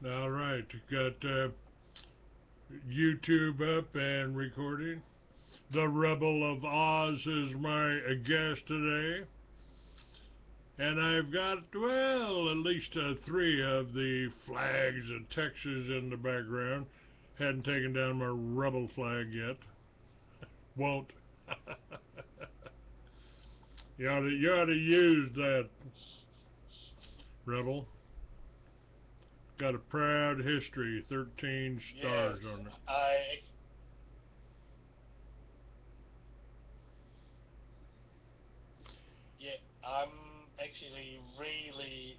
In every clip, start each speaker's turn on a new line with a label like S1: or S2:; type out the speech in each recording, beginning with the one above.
S1: All right, got YouTube up and recording. The Rebel of Oz is my guest today. And I've got, well, at least three of the flags of Texas in the background. Hadn't taken down my rebel flag yet. Won't. You ought to use that, rebel. Got a proud history, 13
S2: Yes,
S1: stars on it.
S2: I'm actually really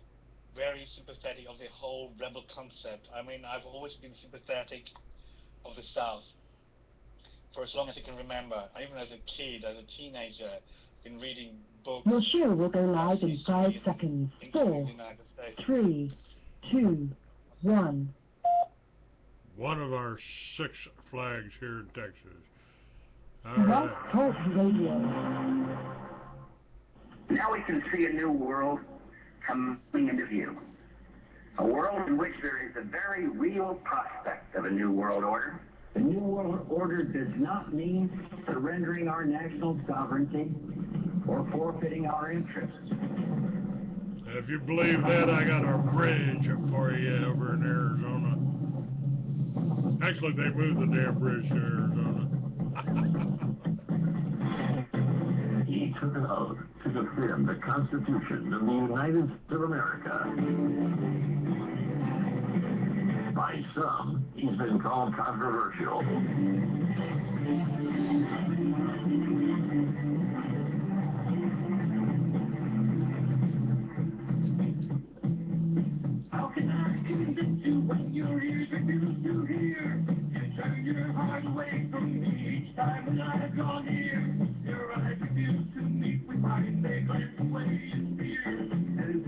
S2: very sympathetic of the whole rebel concept. I mean, I've always been sympathetic of the South for as long as I can remember. Even as a kid, as a teenager, been reading books.
S3: Your show will go live in 5 seconds. 4, 3, 2, 1.
S1: One of our 6 flags here in Texas. All
S3: Blog
S1: right.
S3: Talk Radio.
S4: Now we can see a new world coming into view. A world in which there is a very real prospect of a new world order.
S5: The New World Order does not mean surrendering our national sovereignty or forfeiting our interests.
S1: If you believe that, I got a bridge for you over in Arizona. Actually, they moved the damn bridge to Arizona.
S6: He took an oath to defend the Constitution of the United States of America. By some, he's been called controversial.
S7: How can I convince you when your ears refuse to hear? You turn your heart away from me each time when I have drawn near. Your eyes refuse to meet with mine, they glance away in fear. As if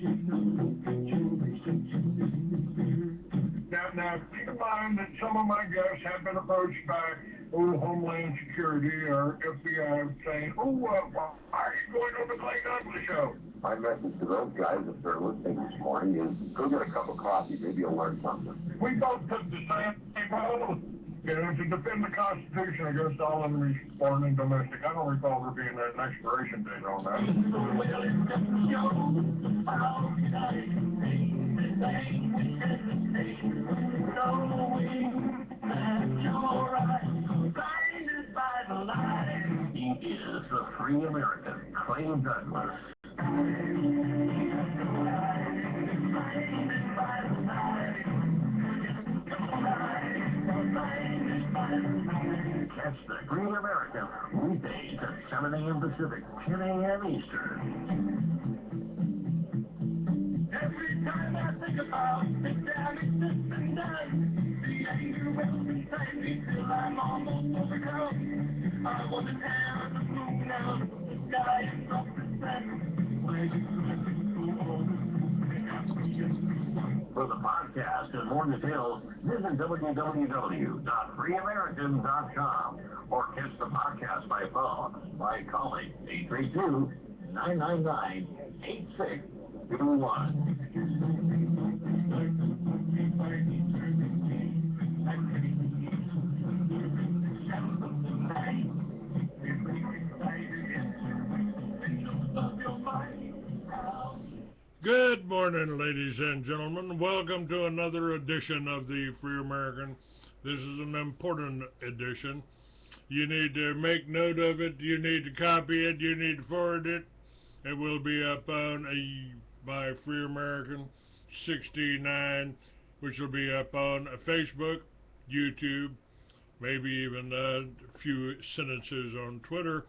S7: you know that you'll be sent to disappear.
S8: Now, keep in mind that some of my guests have been approached by Homeland Security or FBI saying, why are you going on the Clay Douglas show?
S6: My message to those guys, if they're listening this morning, is go get a cup of coffee. Maybe you'll learn something.
S8: We both took the same role, to defend the Constitution against all enemies, foreign and domestic. I don't recall there being an expiration date on that.
S7: Well, it's just a show. How can I explain the thing we hesitate? Knowing that you're right, blinded by the light.
S6: He is the free American, Clay Douglas. Catch the Green American weekdays at 7 a.m. Pacific, 10 a.m. Eastern.
S7: Every time I think about the damage that's been done, the anger wells inside me till I'm almost overcome. I want to tear the moon out of the sky and drop the sun.
S6: For the podcast and more details, visit www.freeamerican.com or catch the podcast by phone by calling 832-999-8621.
S1: Good morning, ladies and gentlemen. Welcome to another edition of the Free American. This is an important edition. You need to make note of it. You need to copy it. You need to forward it. It will be up on by Free American 69, which will be up on Facebook, YouTube, maybe even a few sentences on Twitter.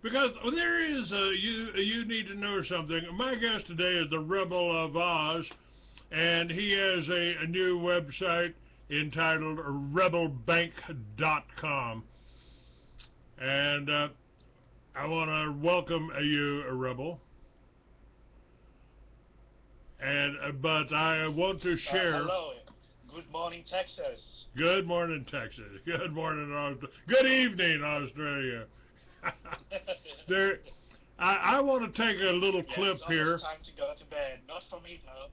S1: Because there is you need to know something. My guest today is the Rebel of Oz, and he has a new website entitled rebelbank.com. And I want to welcome you, Rebel. And but I want to share.
S2: Hello. Good morning, Texas.
S1: Good morning, Texas. Good morning, Australia. Good evening, Australia. I want to take a little clip here.
S2: It's time to go to bed. Not for me, though.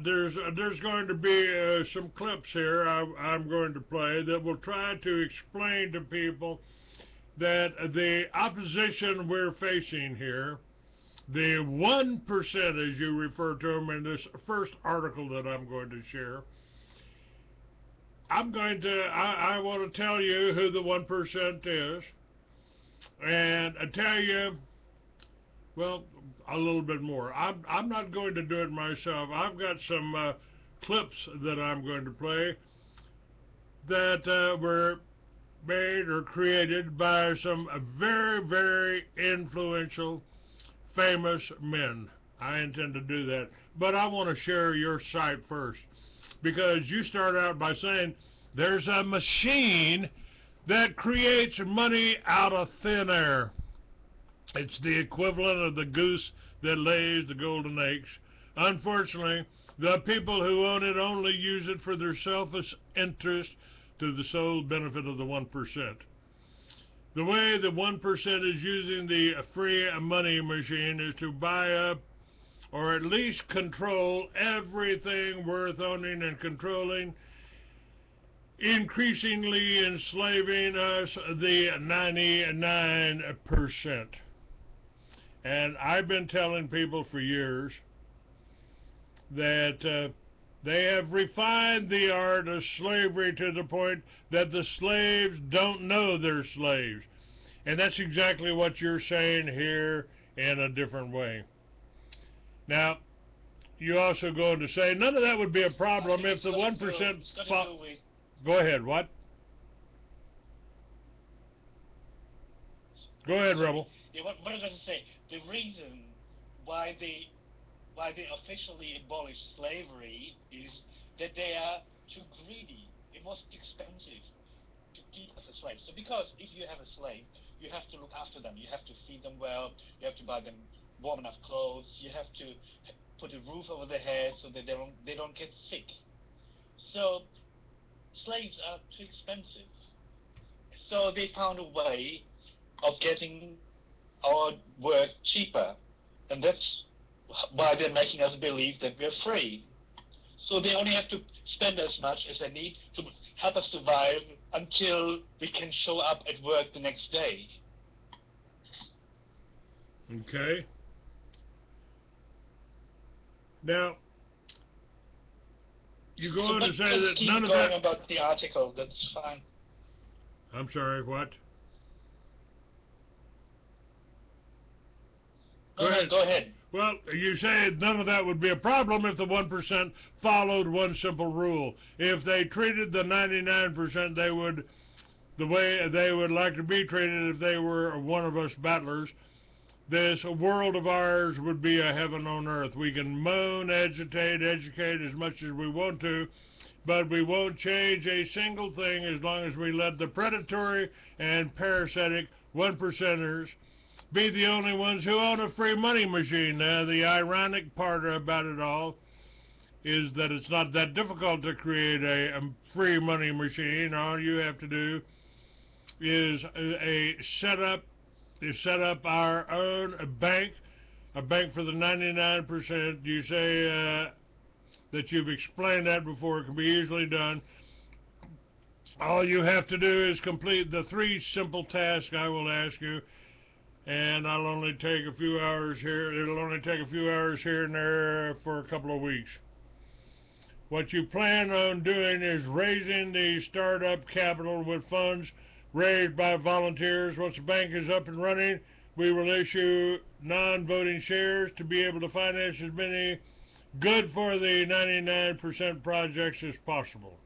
S1: there's going to be some clips here I'm going to play that will try to explain to people that the opposition we're facing here, the 1%, as you refer to them in this first article that I'm going to share, I want to tell you who the 1% is, and I tell you, well, a little bit more. I'm not going to do it myself. I've got some clips that I'm going to play that were made or created by some very, very influential, famous men. I intend to do that. But I want to share your site first, because you start out by saying there's a machine that creates money out of thin air. It's the equivalent of the goose that lays the golden eggs. Unfortunately, the people who own it only use it for their selfish interest to the sole benefit of the 1%. The way the 1% is using the free money machine is to buy up or at least control everything worth owning and controlling, increasingly enslaving us, the 99%. And I've been telling people for years that they have refined the art of slavery to the point that the slaves don't know they're slaves. And that's exactly what you're saying here in a different way. Now, you also go on to say none of that would be a problem if the 1%... Go ahead, what? Go ahead, Rebel.
S2: Yeah, what I was going to say, the reason why they officially abolished slavery is that they are too greedy. It was too expensive to keep us as slaves. So because if you have a slave, you have to look after them. You have to feed them well. You have to buy them warm enough clothes. You have to put a roof over their head so that they don't get sick. So slaves are too expensive. So they found a way of getting our work cheaper, and that's why they're making us believe that we're free. So they only have to spend as much as they need to help us survive until we can show up at work the next day.
S1: Okay. Now, you go on to say that none of that...
S2: about the article, that's fine.
S1: I'm sorry, what?
S2: Go ahead.
S1: Well, you say none of that would be a problem if the 1% followed one simple rule. If they treated the 99%, they would, the way they would like to be treated if they were one of us battlers, this world of ours would be a heaven on earth. We can moan, agitate, educate as much as we want to, but we won't change a single thing as long as we let the predatory and parasitic 1%ers be the only ones who own a free money machine. Now, the ironic part about it all is that it's not that difficult to create a free money machine. All you have to do is set up our own bank, a bank for the 99%. You say that you've explained that before. It can be easily done. All you have to do is complete the 3 simple tasks I will ask you, and I'll only take a few hours here. It'll only take a few hours here and there for a couple of weeks. What you plan on doing is raising the startup capital with funds raised by volunteers. Once the bank is up and running, we will issue non-voting shares to be able to finance as many good for the 99% projects as possible.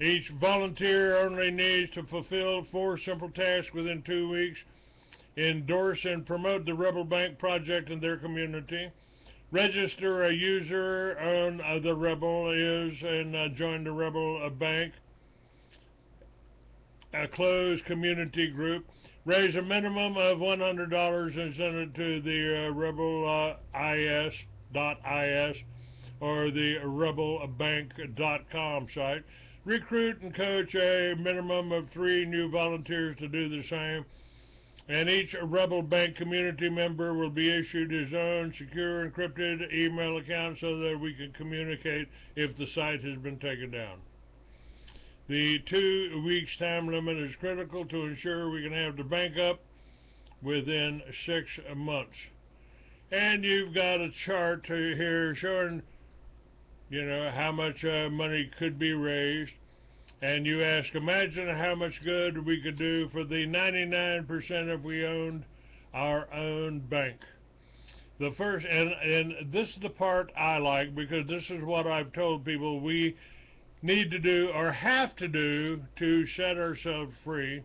S1: Each volunteer only needs to fulfill 4 simple tasks within 2 weeks. Endorse and promote the Rebel Bank project in their community. Register a user on the Rebel and join the Rebel Bank, a closed community group. Raise a minimum of $100 and send it to the rebel.is or the rebelbank.com site. Recruit and coach a minimum of 3 new volunteers to do the same. And each Rebel Bank community member will be issued his own secure encrypted email account so that we can communicate if the site has been taken down. The 2 weeks time limit is critical to ensure we can have the bank up within 6 months. And you've got a chart here showing, you know, how much money could be raised. And you ask, imagine how much good we could do for the 99% if we owned our own bank. The first, and this is the part I like, because this is what I've told people we need to do or have to do to set ourselves free.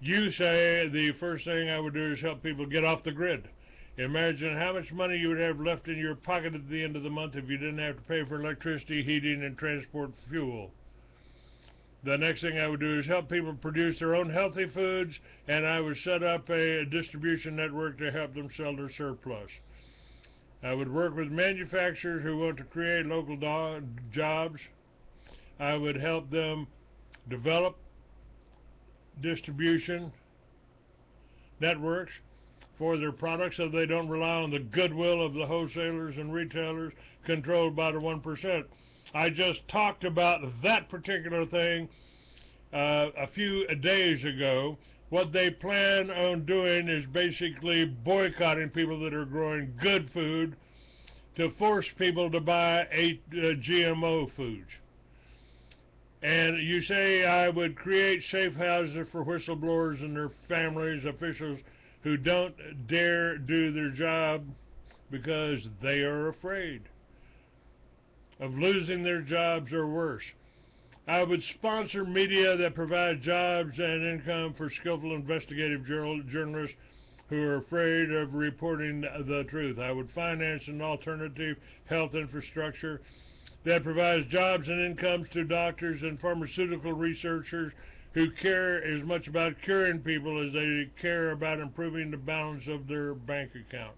S1: You say the first thing I would do is help people get off the grid. Imagine how much money you would have left in your pocket at the end of the month if you didn't have to pay for electricity, heating, and transport fuel. The next thing I would do is help people produce their own healthy foods, and I would set up a distribution network to help them sell their surplus. I would work with manufacturers who want to create local jobs. I would help them develop distribution networks for their products so they don't rely on the goodwill of the wholesalers and retailers controlled by the 1%. I just talked about that particular thing a few days ago. What they plan on doing is basically boycotting people that are growing good food to force people to buy GMO foods. And you say I would create safe houses for whistleblowers and their families, officials who don't dare do their job because they are afraid of losing their jobs or worse. I would sponsor media that provide jobs and income for skillful investigative journalists who are afraid of reporting the truth. I would finance an alternative health infrastructure that provides jobs and incomes to doctors and pharmaceutical researchers who care as much about curing people as they care about improving the balance of their bank account.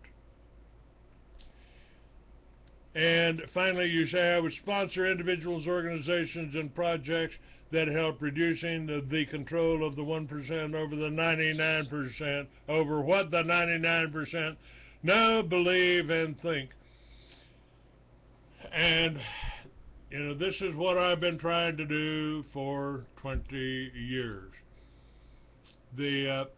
S1: And finally, you say I would sponsor individuals, organizations, and projects that help reducing the control of the 1% over the 99%, over what the 99% know, believe, and think. And, you know, this is what I've been trying to do for 20 years. You've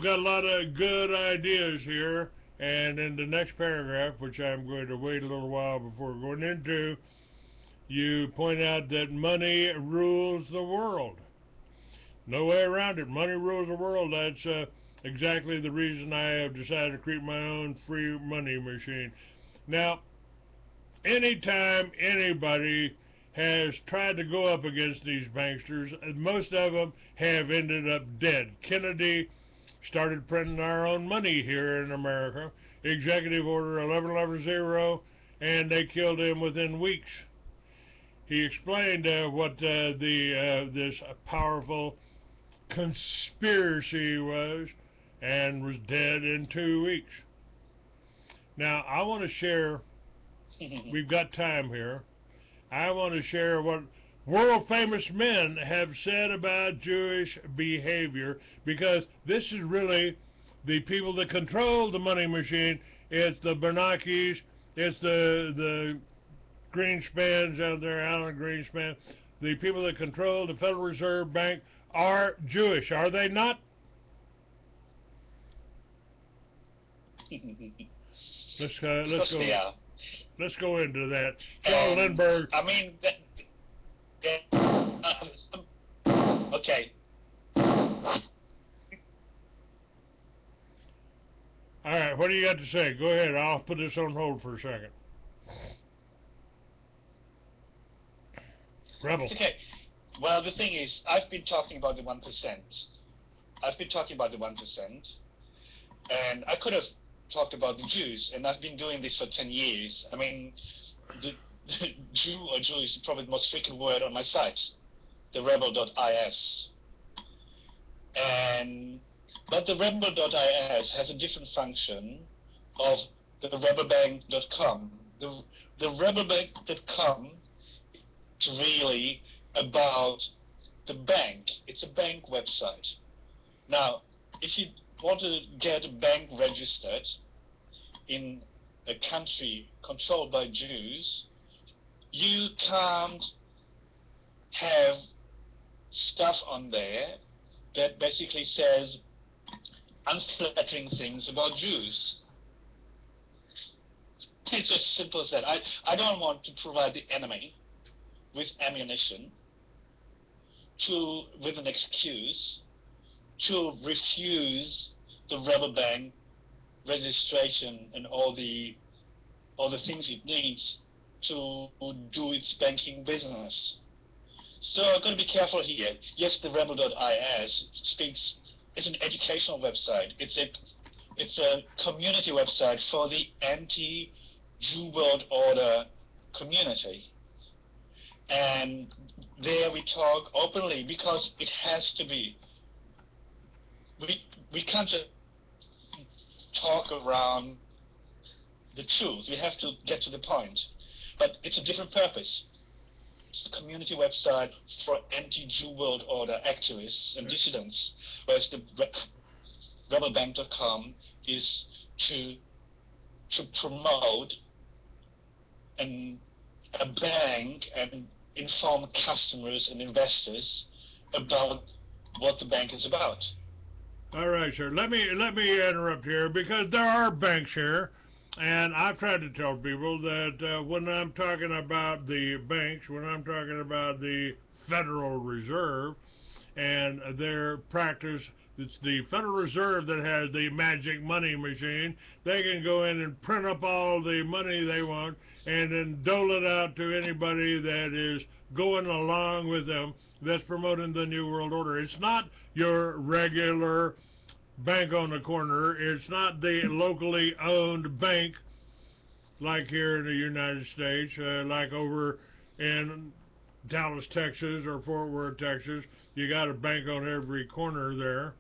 S1: got a lot of good ideas here. And in the next paragraph, which I'm going to wait a little while before going into, you point out that money rules the world. No way around it. Money rules the world. That's exactly the reason I have decided to create my own free money machine. Now, anytime anybody has tried to go up against these banksters, most of them have ended up dead. Kennedy started printing our own money here in America, Executive Order 1110, and they killed him within weeks. He explained what this powerful conspiracy was and was dead in 2 weeks. Now, I want to share, we've got time here, I want to share what world-famous men have said about Jewish behavior, because this is really the people that control the money machine. It's the Bernanke's, it's the Greenspans out there, Alan Greenspan. The people that control the Federal Reserve Bank are Jewish, are they not? Let's go into that. Joel Lindbergh.
S2: I mean, okay.
S1: All right, what do you got to say? Go ahead. I'll put this on hold for a second. Rebel.
S2: It's okay. Well, the thing is, I've been talking about the 1%. And I could have talked about the Jews, and I've been doing this for 10 years. I mean, the Jew or Jew is probably the most frequent word on my site, the rebel.is. But the rebel.is has a different function of the rebelbank.com. The rebelbank.com is really about the bank. It's a bank website. Now, if you want to get a bank registered in a country controlled by Jews, you can't have stuff on there that basically says unflattering things about Jews. It's as simple as that. I don't want to provide the enemy with ammunition with an excuse to refuse the rebel bank registration and all the things it needs to do its banking business. So I've got to be careful here. Yes, the rebel.is speaks. It's an educational website. It's a community website for the anti-Jew World Order community. And there we talk openly because it has to be. We can't just talk around the truth. We have to get to the point. But it's a different purpose. It's a community website for anti-Jew World Order activists and dissidents, whereas the rebelbank.com is to promote a bank and inform customers and investors about what the bank is about.
S1: All right, sir. Let me interrupt here because there are banks here, and I've tried to tell people that when I'm talking about the banks, when I'm talking about the Federal Reserve and their practice, it's the Federal Reserve that has the magic money machine. They can go in and print up all the money they want and then dole it out to anybody that is going along with them that's promoting the New World Order. It's not your regular bank on the corner. It's not the locally owned bank like here in the United States, like over in Dallas, Texas, or Fort Worth, Texas. You got a bank on every corner there.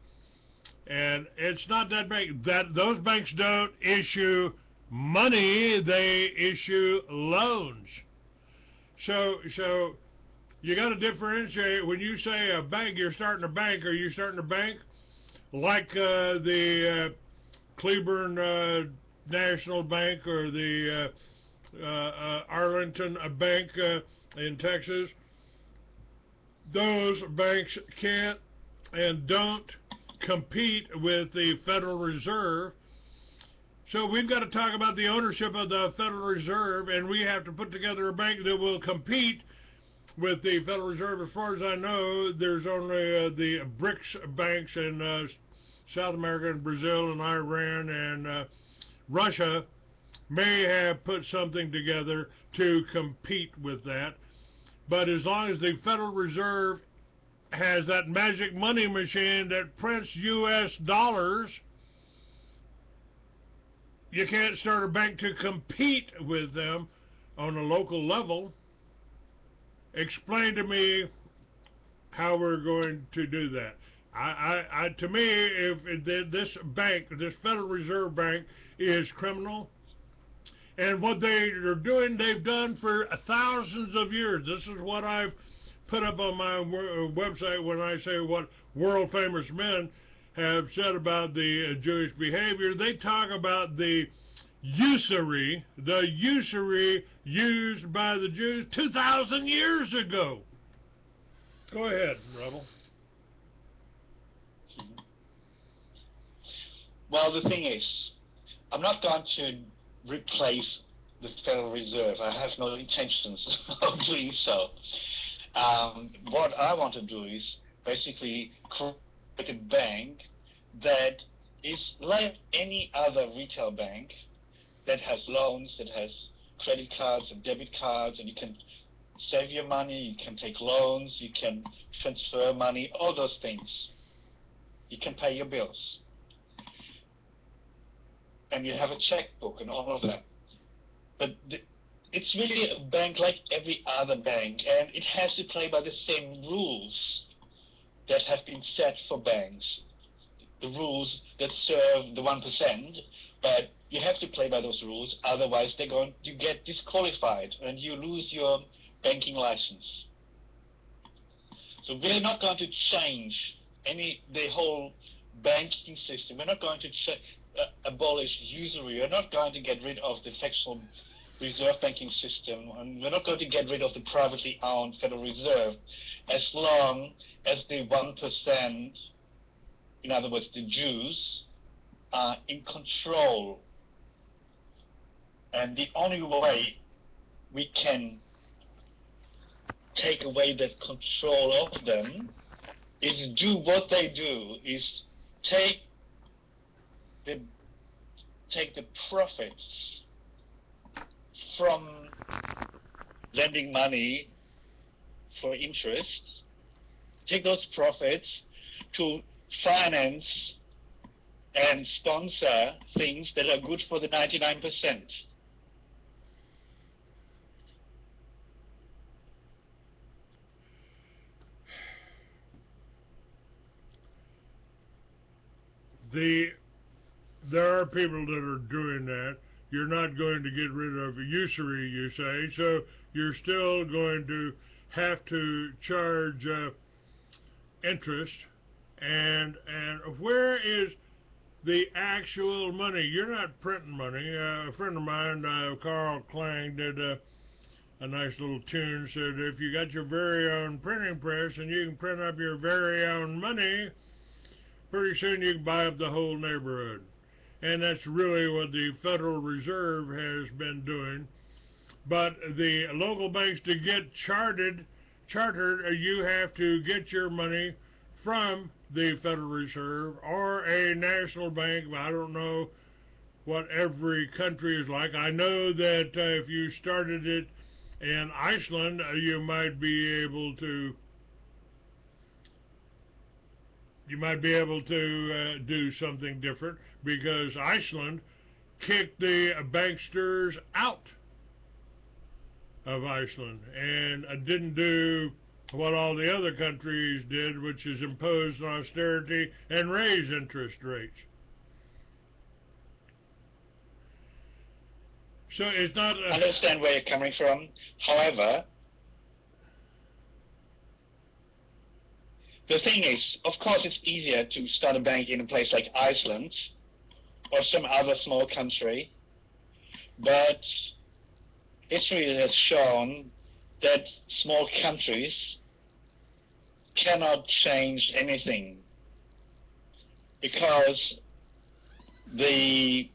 S1: And it's not that bank. Those banks don't issue money, they issue loans. So you got to differentiate. When you say a bank, you're starting a bank. Are you starting a bank like the Cleburne National Bank or the Arlington Bank in Texas? Those banks can't and don't compete with the Federal Reserve. So we've got to talk about the ownership of the Federal Reserve, and we have to put together a bank that will compete with the Federal Reserve. As far as I know, there's only the BRICS banks in South America and Brazil and Iran and Russia may have put something together to compete with that. But as long as the Federal Reserve has that magic money machine that prints U.S. dollars, you can't start a bank to compete with them on a local level. Explain to me how we're going to do that. To me, if this bank, this Federal Reserve Bank, is criminal, and what they are doing, they've done for thousands of years. This is what I've put up on my website when I say what world famous men have said about the Jewish behavior. They talk about the usury used by the Jews 2,000 years ago. Go ahead, Rebel.
S2: Well, the thing is, I'm not going to replace the Federal Reserve. I have no intentions of doing so. What I want to do is basically create a bank that is like any other retail bank that has loans, that has credit cards and debit cards, and you can save your money, you can take loans, you can transfer money, all those things. You can pay your bills. And you have a checkbook and all of that. But it's really a bank like every other bank, and it has to play by the same rules that have been set for banks. The rules that serve the 1%, but you have to play by those rules, otherwise you get disqualified and you lose your banking license. So we're not going to change the whole banking system. We're not going to abolish usury. We're not going to get rid of the fractional reserve banking system, and we're not going to get rid of the privately owned Federal Reserve as long as the 1%, in other words, the Jews, are in control. And the only way we can take away that control of them is do what they do, is take the profits from lending money for interest, take those profits to finance and sponsor things that are good for the 99%.
S1: There are people that are doing that. You're not going to get rid of usury, you say, so you're still going to have to charge interest. And where is the actual money? You're not printing money. A friend of mine, Carl Klang, did a nice little tune, said if you got your very own printing press and you can print up your very own money, pretty soon you can buy up the whole neighborhood. And that's really what the Federal Reserve has been doing. But the local banks, to get chartered, you have to get your money from the Federal Reserve or a national bank. I don't know what every country is like. I know that if you started it in Iceland, you might be able to do something different, because Iceland kicked the banksters out of Iceland and didn't do what all the other countries did, which is impose austerity and raise interest rates. So it's not...
S2: I understand where you're coming from. However, the thing is, of course, it's easier to start a bank in a place like Iceland or some other small country, but history has shown that small countries cannot change anything, because the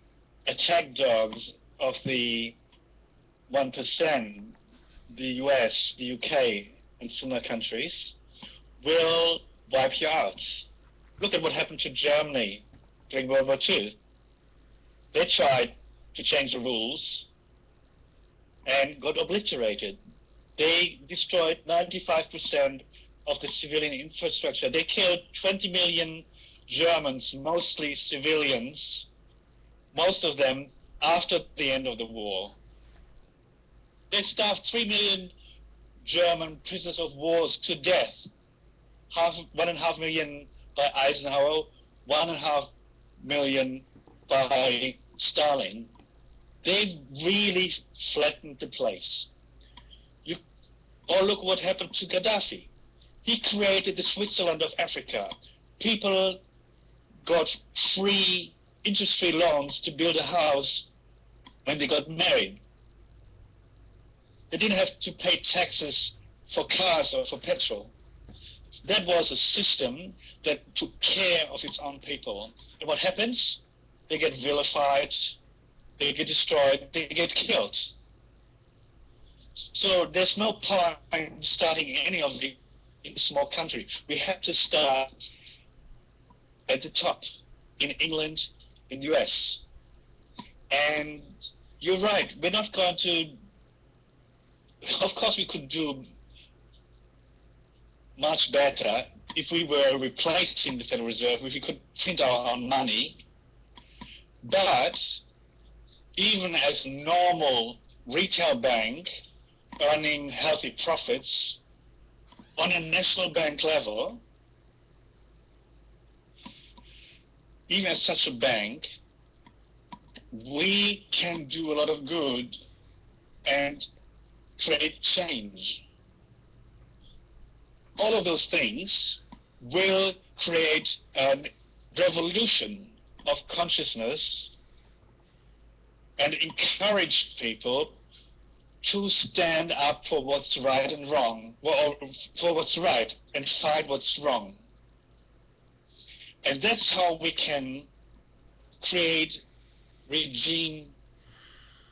S2: attack dogs of the 1%, the US, the UK, and similar countries, will wipe you out. Look at what happened to Germany during World War II. They tried to change the rules and got obliterated. They destroyed 95% of the civilian infrastructure. They killed 20 million Germans, mostly civilians, most of them after the end of the war. They starved 3 million German prisoners of war to death. 1.5 million by Eisenhower, 1.5 million by Stalin. They really flattened the place. Or look what happened to Gaddafi. He created the Switzerland of Africa. People got free, interest-free loans to build a house when they got married. They didn't have to pay taxes for cars or for petrol. That was a system that took care of its own people. And what happens? They get vilified, they get destroyed, they get killed. So there's no point starting any of the in a small country. We have to start at the top, in England, in the US. And you're right, we're not going to... Of course we could do much better if we were replacing the Federal Reserve, if we could print our own money. But even as normal retail bank earning healthy profits on a national bank level, even as such a bank, we can do a lot of good and create change. All of those things will create an revolution of consciousness and encourage people to stand up for what's right and wrong, or for what's right and fight what's wrong. And that's how we can create regime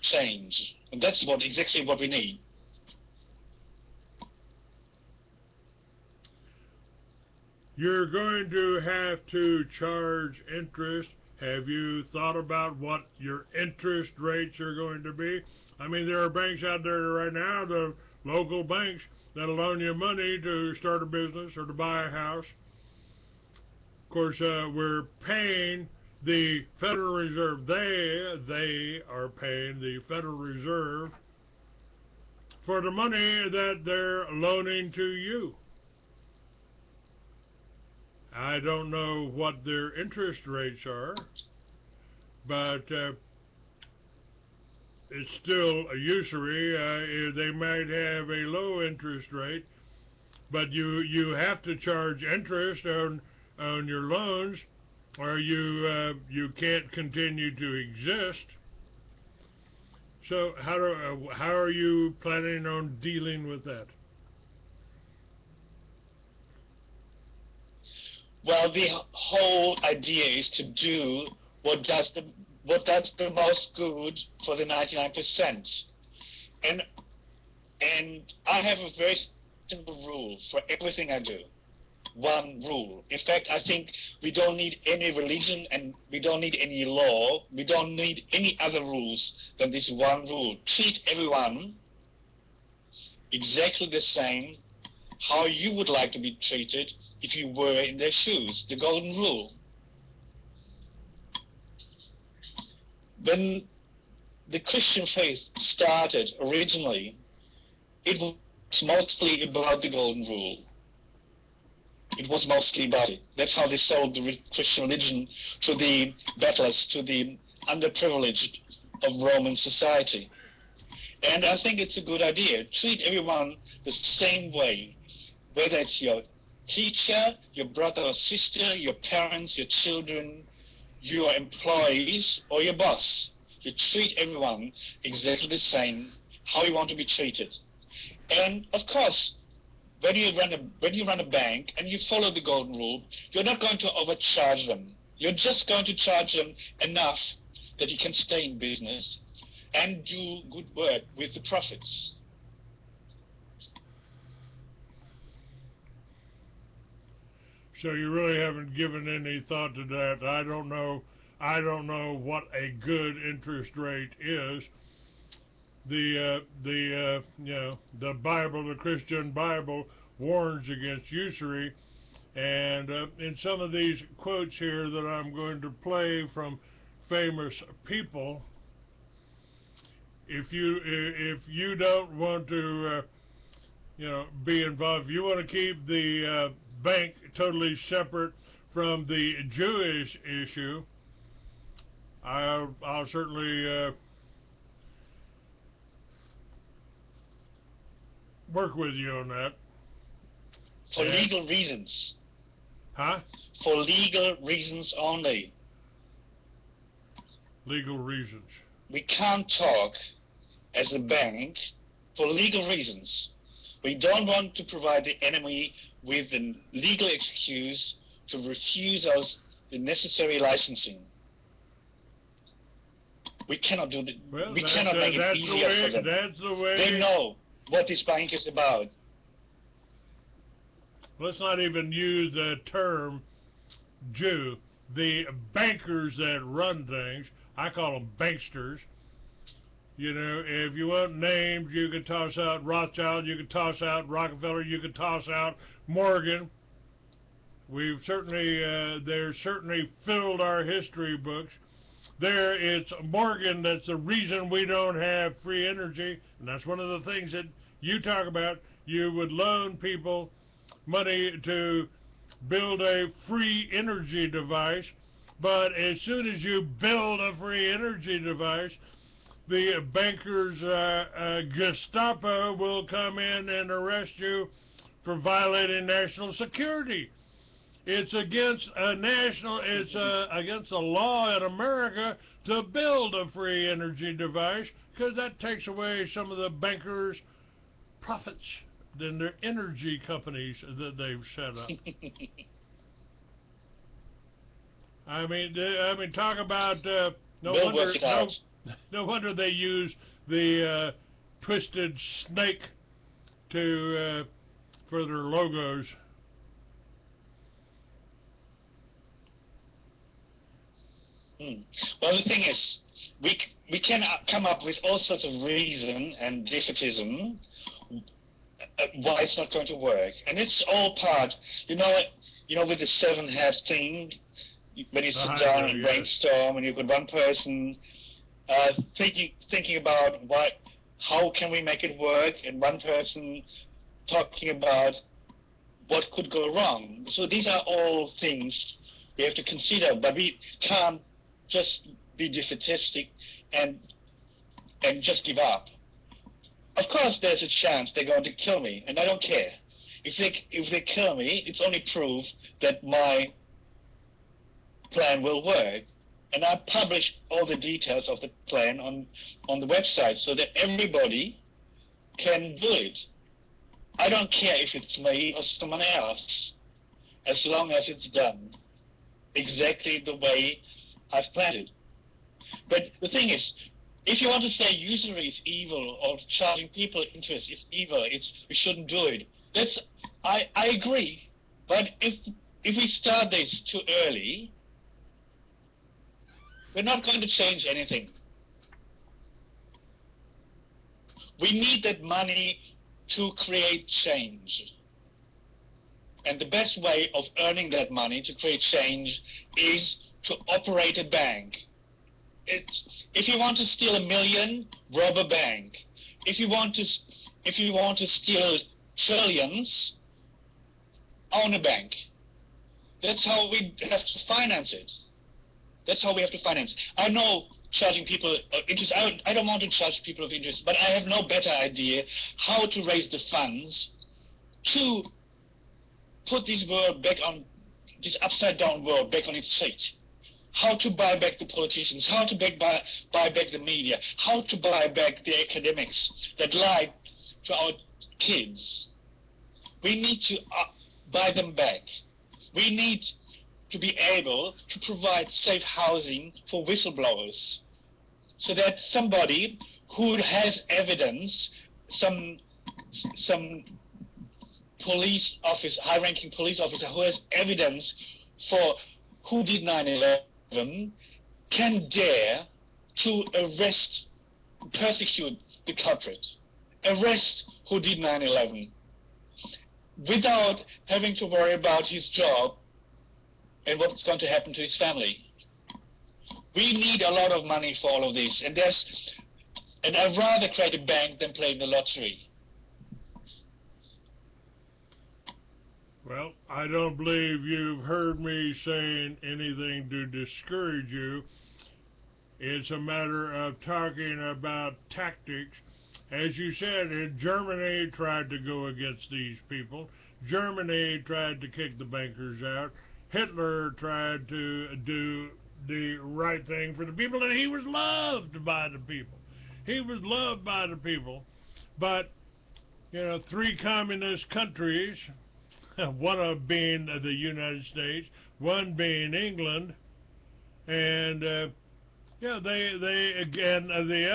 S2: change. And that's exactly what we need.
S1: You're going to have to charge interest. Have you thought about what your interest rates are going to be? I mean, there are banks out there right now, the local banks, that'll loan you money to start a business or to buy a house. Of course, we're paying the Federal Reserve. They are paying the Federal Reserve for the money that they're loaning to you. I don't know what their interest rates are, but it's still a usury. They might have a low interest rate, but you have to charge interest on your loans, or you can't continue to exist. So how are you planning on dealing with that?
S2: Well, the whole idea is to do what does the most good for the 99%. And I have a very simple rule for everything I do. One rule. In fact, I think we don't need any religion and we don't need any law. We don't need any other rules than this one rule. Treat everyone exactly the same how you would like to be treated if you were in their shoes. The golden rule. When the Christian faith started originally, it was mostly about the golden rule. It was mostly about it. That's how they sold the Christian religion to the battlers, to the underprivileged of Roman society. And I think it's a good idea. Treat everyone the same way, whether it's your teacher, your brother or sister, your parents, your children, your employees, or your boss. You treat everyone exactly the same, how you want to be treated. And of course, when you run a bank and you follow the golden rule, you're not going to overcharge them. You're just going to charge them enough that you can stay in business and do good work with the profits.
S1: So you really haven't given any thought to that. I don't know what a good interest rate is. The Bible, the Christian Bible, warns against usury, and in some of these quotes here that I'm going to play from famous people, if you don't want to be involved, if you want to keep the bank totally separate from the Jewish issue, I'll certainly work with you on that.
S2: For legal reasons.
S1: Huh?
S2: For legal reasons only.
S1: Legal reasons.
S2: We can't talk as a bank for legal reasons. We don't want to provide the enemy with a legal excuse to refuse us the necessary licensing. We cannot do that.
S1: Well,
S2: we cannot make it easier for them.
S1: That's the way.
S2: They know what this bank is about.
S1: Let's not even use the term Jew. The bankers that run things, I call them banksters. You know, if you want names, you can toss out Rothschild, you can toss out Rockefeller, you can toss out Morgan. We've certainly, they're certainly filled our history books. It's Morgan that's the reason we don't have free energy, and that's one of the things that you talk about. You would loan people money to build a free energy device, but as soon as you build a free energy device, the bankers' Gestapo will come in and arrest you for violating national security. It's against against the law in America to build a free energy device, because that takes away some of the bankers' profits in their energy companies that they've set up. I mean, talk about no wonder they use the twisted snake to for their logos.
S9: Well, the thing is, we can come up with all sorts of reason and defeatism why it's not going to work, and it's all part, with the 7-head thing, when you sit down and brainstorm, and you've got one person thinking about how can we make it work, and one person talking about what could go wrong. So these are all things we have to consider, but we can't just be defeatistic and just give up. Of course, there's a chance they're going to kill me, and I don't care. If they kill me, it's only proof that my plan will work. And I publish all the details of the plan on the website so that everybody can do it. I don't care if it's me or someone else, as long as it's done exactly the way I've planned it. But the thing is, if you want to say usury is evil or charging people interest is evil, we shouldn't do it. I agree. But if we start this too early, we're not going to change anything. We need that money to create change. And the best way of earning that money to create change is to operate a bank. If you want to steal $1 million, rob a bank. If you want to steal trillions, own a bank. That's how we have to finance it. That's how we have to finance. I know charging people interest. I don't want to charge people of interest, but I have no better idea how to raise the funds to put this upside down world back on its feet. How to buy back the politicians, how to buy back the media, how to buy back the academics that lie to our kids. We need to buy them back. We need to be able to provide safe housing for whistleblowers, so that somebody who has evidence, some police officer, high-ranking police officer who has evidence for who did 9/11, can dare to persecute the culprit, arrest who did 9/11, without having to worry about his job and what's going to happen to his family. We need a lot of money for all of this, and I'd rather create a bank than play the lottery.
S1: Well, I don't believe you've heard me saying anything to discourage you. It's a matter of talking about tactics. As you said, Germany tried to go against these people. Germany tried to kick the bankers out. Hitler tried to do the right thing for the people, and he was loved by the people. He was loved by the people. But, 3 communist countries, one of being the United States, one being England, and the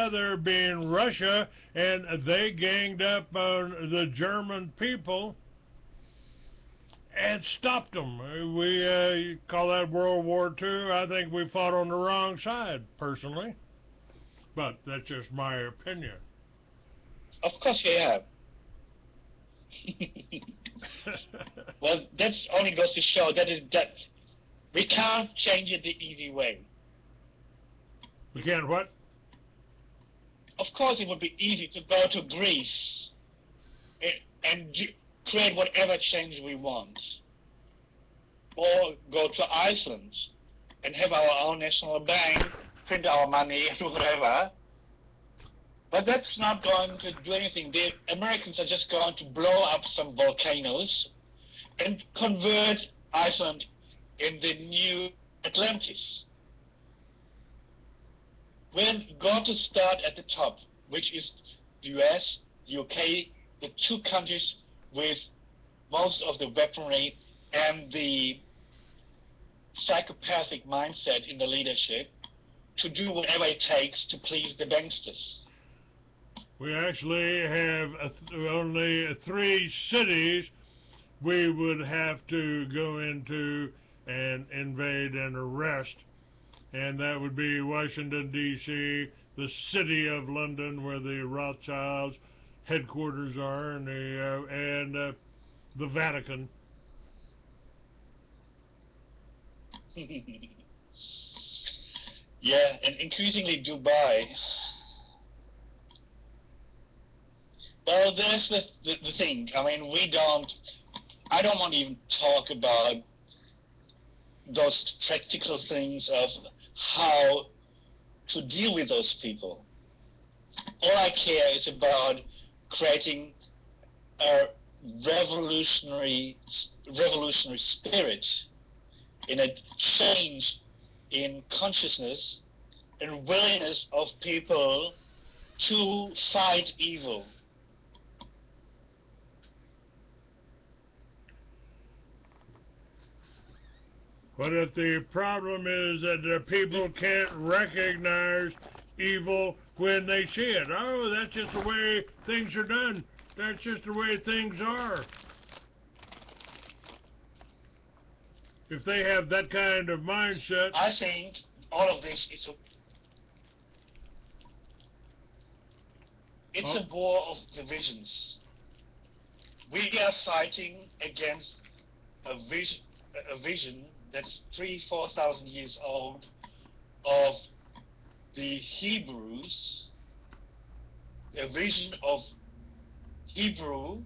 S1: other being Russia, and they ganged up on the German people and stopped them. We call that World War II. I think we fought on the wrong side, personally, but that's just my opinion.
S9: Of course you have. Well, that only goes to show that we can't change it the easy way.
S1: We can't what?
S9: Of course it would be easy to go to Greece and create whatever change we want. Or go to Iceland and have our own national bank, print our money and whatever. But that's not going to do anything. The Americans are just going to blow up some volcanoes and convert Iceland in the new Atlantis. We're going to start at the top, which is the US, the UK, the two countries with most of the weaponry and the psychopathic mindset in the leadership to do whatever it takes to please the banksters.
S1: We actually have only 3 cities we would have to go into and invade and arrest, and that would be Washington, D.C., the City of London, where the Rothschilds' headquarters are, and the Vatican.
S9: Yeah, and increasingly Dubai. Well, there's the thing. I mean, I don't want to even talk about those practical things of how to deal with those people. All I care is about creating a revolutionary spirit, in a change in consciousness and willingness of people to fight evil.
S1: But if the problem is that the people can't recognize evil when they see it, oh, that's just the way things are done. That's just the way things are. If they have that kind of mindset...
S9: I think all of this is a war of the visions. We are fighting against a vision that's 3,000-4,000 years old of the Hebrews, a vision of Hebrew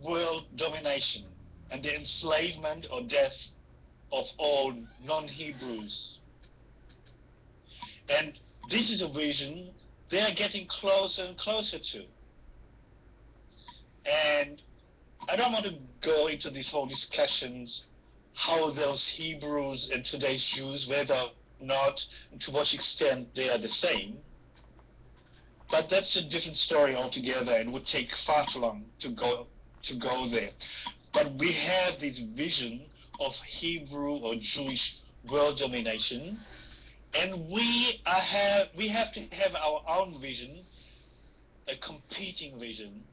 S9: world domination and the enslavement or death of all non-Hebrews. And this is a vision they are getting closer and closer to. And I don't want to go into these whole discussions how those Hebrews and today's Jews, whether or not and to what extent they are the same. But that's a different story altogether, and would take far too long to go there. But we have this vision of Hebrew or Jewish world domination, and we have to have our own vision, a competing vision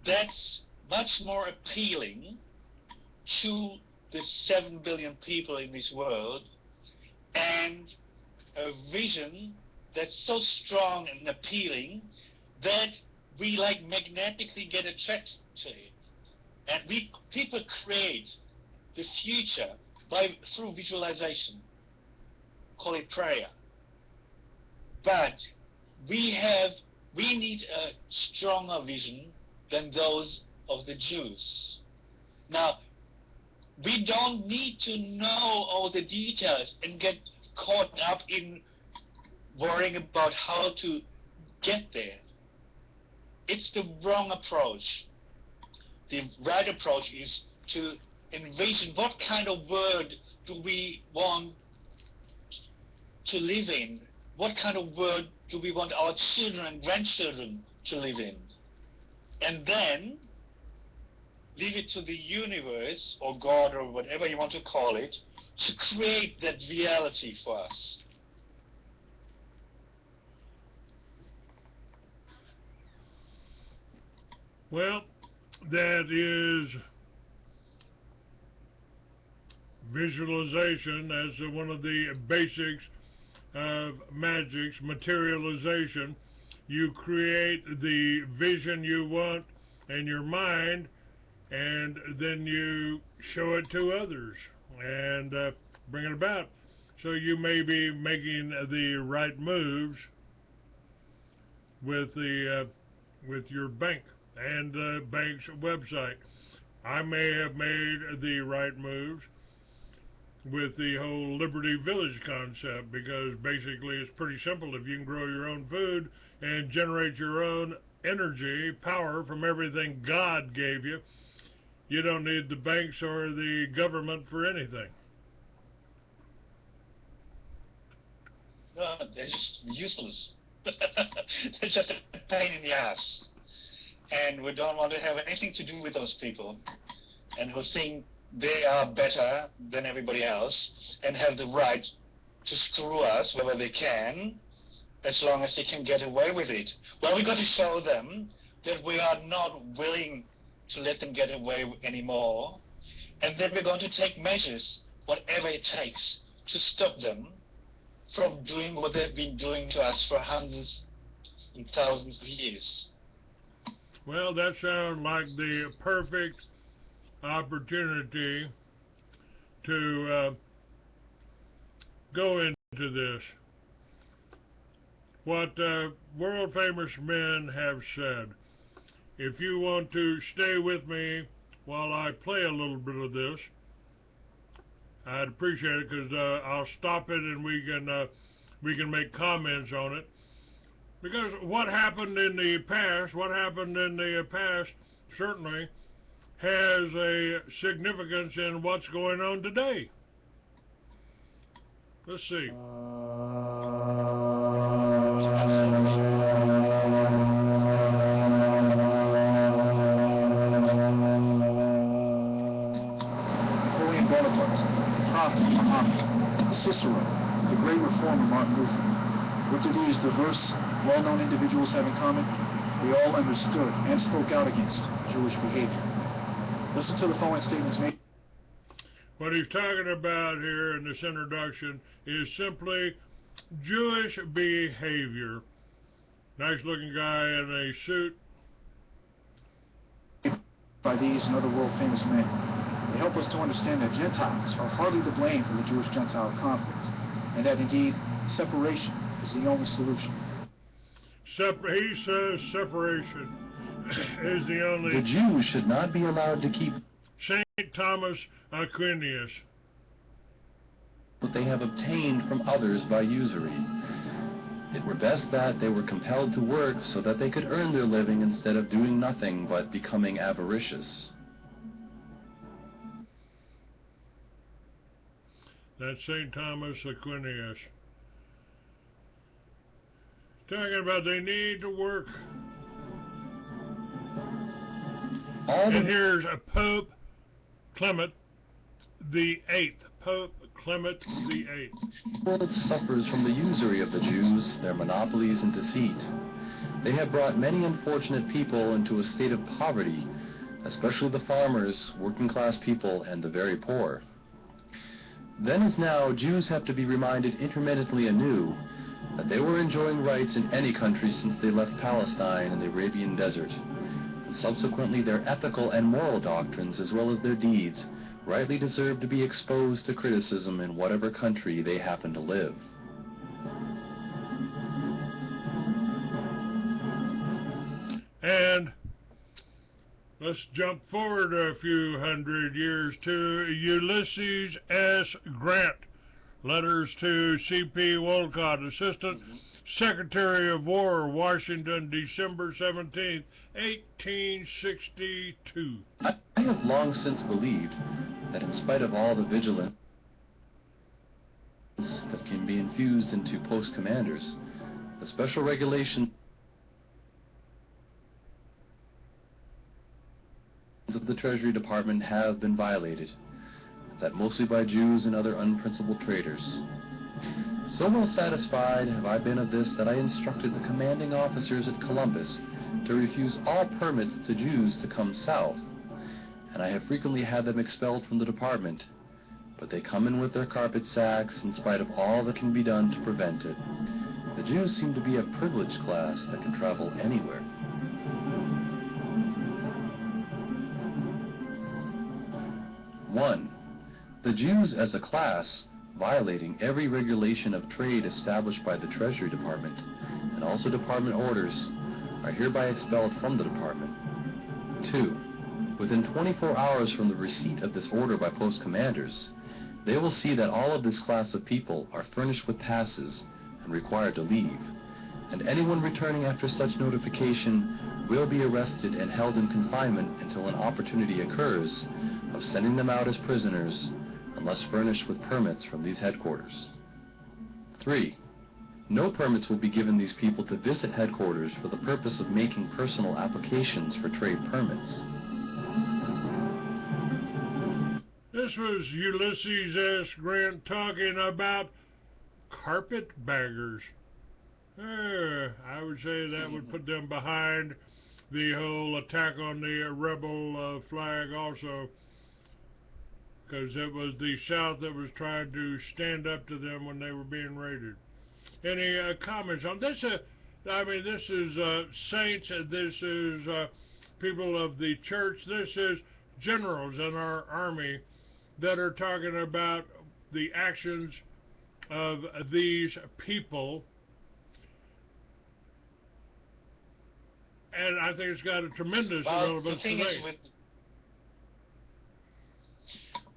S9: that's much more appealing to the 7 billion people in this world, and a vision that's so strong and appealing that we like magnetically get attracted to it. And people create the future through visualization. Call it prayer. But we need a stronger vision than those of the Jews. Now, we don't need to know all the details and get caught up in worrying about how to get there. It's the wrong approach. The right approach is to envision what kind of world do we want to live in? What kind of world do we want our children and grandchildren to live in? And then leave it to the universe or God or whatever you want to call it to create that reality for us.
S1: Well, that is visualization as one of the basics of magics, materialization. You create the vision you want in your mind, and then you show it to others and bring it about. So you may be making the right moves with your bank and the bank's website. I may have made the right moves with the whole Liberty Village concept, because basically it's pretty simple. If you can grow your own food and generate your own energy, power from everything God gave you, You don't need the banks or the government for anything.
S9: No, they're just useless. They're just a pain in the ass. And we don't want to have anything to do with those people, and who think they are better than everybody else and have the right to screw us wherever they can, as long as they can get away with it. Well, we've got to show them that we are not willing to let them get away anymore, and that we're going to take measures, whatever it takes, to stop them from doing what they've been doing to us for hundreds and thousands of years.
S1: Well, that sounds like the perfect opportunity to go into this. What world-famous men have said. If you want to stay with me while I play a little bit of this, I'd appreciate it, because I'll stop it and we can make comments on it. Because what happened in the past certainly has a significance in what's going on today. Let's see.
S10: Napoleon Bonaparte, the prophet Muhammad, Cicero, the great reformer Martin Luther. What do these diverse, well-known individuals have in common? They all understood and spoke out against Jewish behavior. Listen to the following statements made.
S1: What he's talking about here in this introduction is simply Jewish behavior. Nice looking guy in a suit.
S10: By these and other world-famous men. They help us to understand that Gentiles are hardly to blame for the Jewish-Gentile conflict, and that indeed separation is the only solution.
S1: He says separation is the only...
S11: The Jews should not be allowed to keep
S1: St. Thomas Aquinas.
S11: what they have obtained from others by usury. It were best that they were compelled to work so that they could earn their living instead of doing nothing but becoming avaricious.
S1: That's St. Thomas Aquinas. Talking about they need to work. And here's a Pope Clement the Eighth. Pope Clement the Eighth.
S11: The world suffers from the usury of the Jews, their monopolies and deceit. They have brought many unfortunate people into a state of poverty, especially the farmers, working-class people, and the very poor. Then as now, Jews have to be reminded intermittently anew that they were enjoying rights in any country since they left Palestine and the Arabian desert, and subsequently their ethical and moral doctrines as well as their deeds rightly deserve to be exposed to criticism in whatever country they happen to live.
S1: And let's jump forward a few hundred years to Ulysses S. Grant. Letters to C.P. Wolcott, Assistant Secretary of War, Washington, December 17, 1862.
S11: I have long since believed that in spite of all the vigilance that can be infused into post commanders, the special regulation of the Treasury Department have been violated, that mostly by Jews and other unprincipled traitors. So well satisfied have I been of this that I instructed the commanding officers at Columbus to refuse all permits to Jews to come south, and I have frequently had them expelled from the department, but they come in with their carpet sacks in spite of all that can be done to prevent it. The Jews seem to be a privileged class that can travel anywhere. One, the Jews as a class, violating every regulation of trade established by the Treasury Department, and also department orders, are hereby expelled from the department. 2. Within 24 hours from the receipt of this order by post commanders, they will see that all of this class of people are furnished with passes and required to leave, and anyone returning after such notification will be arrested and held in confinement until an opportunity occurs of sending them out as prisoners unless furnished with permits from these headquarters. 3. No permits will be given these people to visit headquarters for the purpose of making personal applications for trade permits.
S1: This was Ulysses S. Grant talking about carpetbaggers. I would say that would put them behind the whole attack on the rebel flag also, because it was the South that was trying to stand up to them when they were being raided. Any comments on this? I mean, this is saints, this is people of the church, this is generals in our army that are talking about the actions of these people. And I think it's got a tremendous relevance today.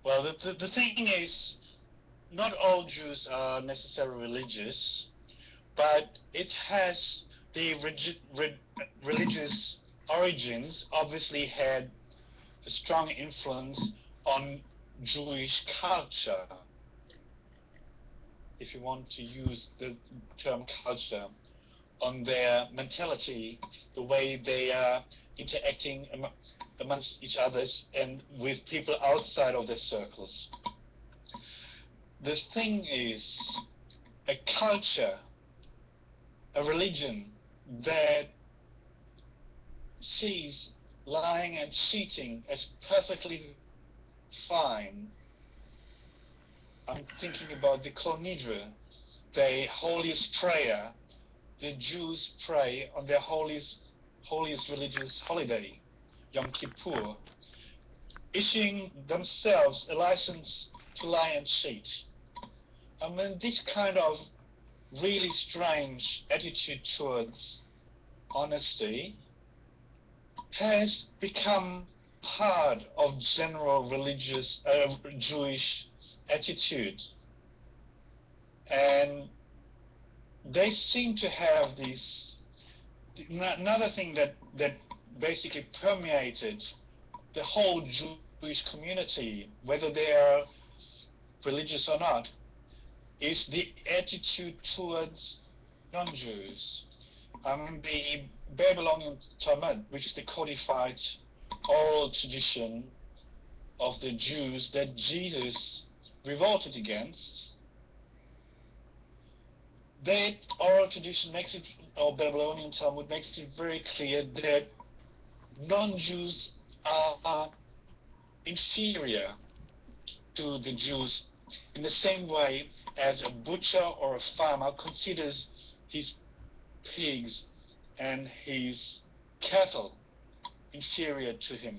S9: The thing is, not all Jews are necessarily religious, but it has the religious origins obviously had a strong influence on Jewish culture, if you want to use the term culture, on their mentality, the way they are interacting amongst each others and with people outside of their circles. The thing is, a culture, a religion that sees lying and cheating as perfectly fine. I'm thinking about the Kol Nidre, the holiest prayer. The Jews pray on their holiest religious holiday, Yom Kippur, issuing themselves a license to lie and cheat. I mean, this kind of really strange attitude towards honesty has become part of general religious Jewish attitude, and they seem to have this. Another thing that basically permeated the whole Jewish community, whether they are religious or not, is the attitude towards non-Jews. The Babylonian Talmud, which is the codified oral tradition of the Jews that Jesus revolted against, that oral tradition makes it, or Babylonian Talmud makes it very clear that non-Jews are inferior to the Jews in the same way as a butcher or a farmer considers his pigs and his cattle inferior to him,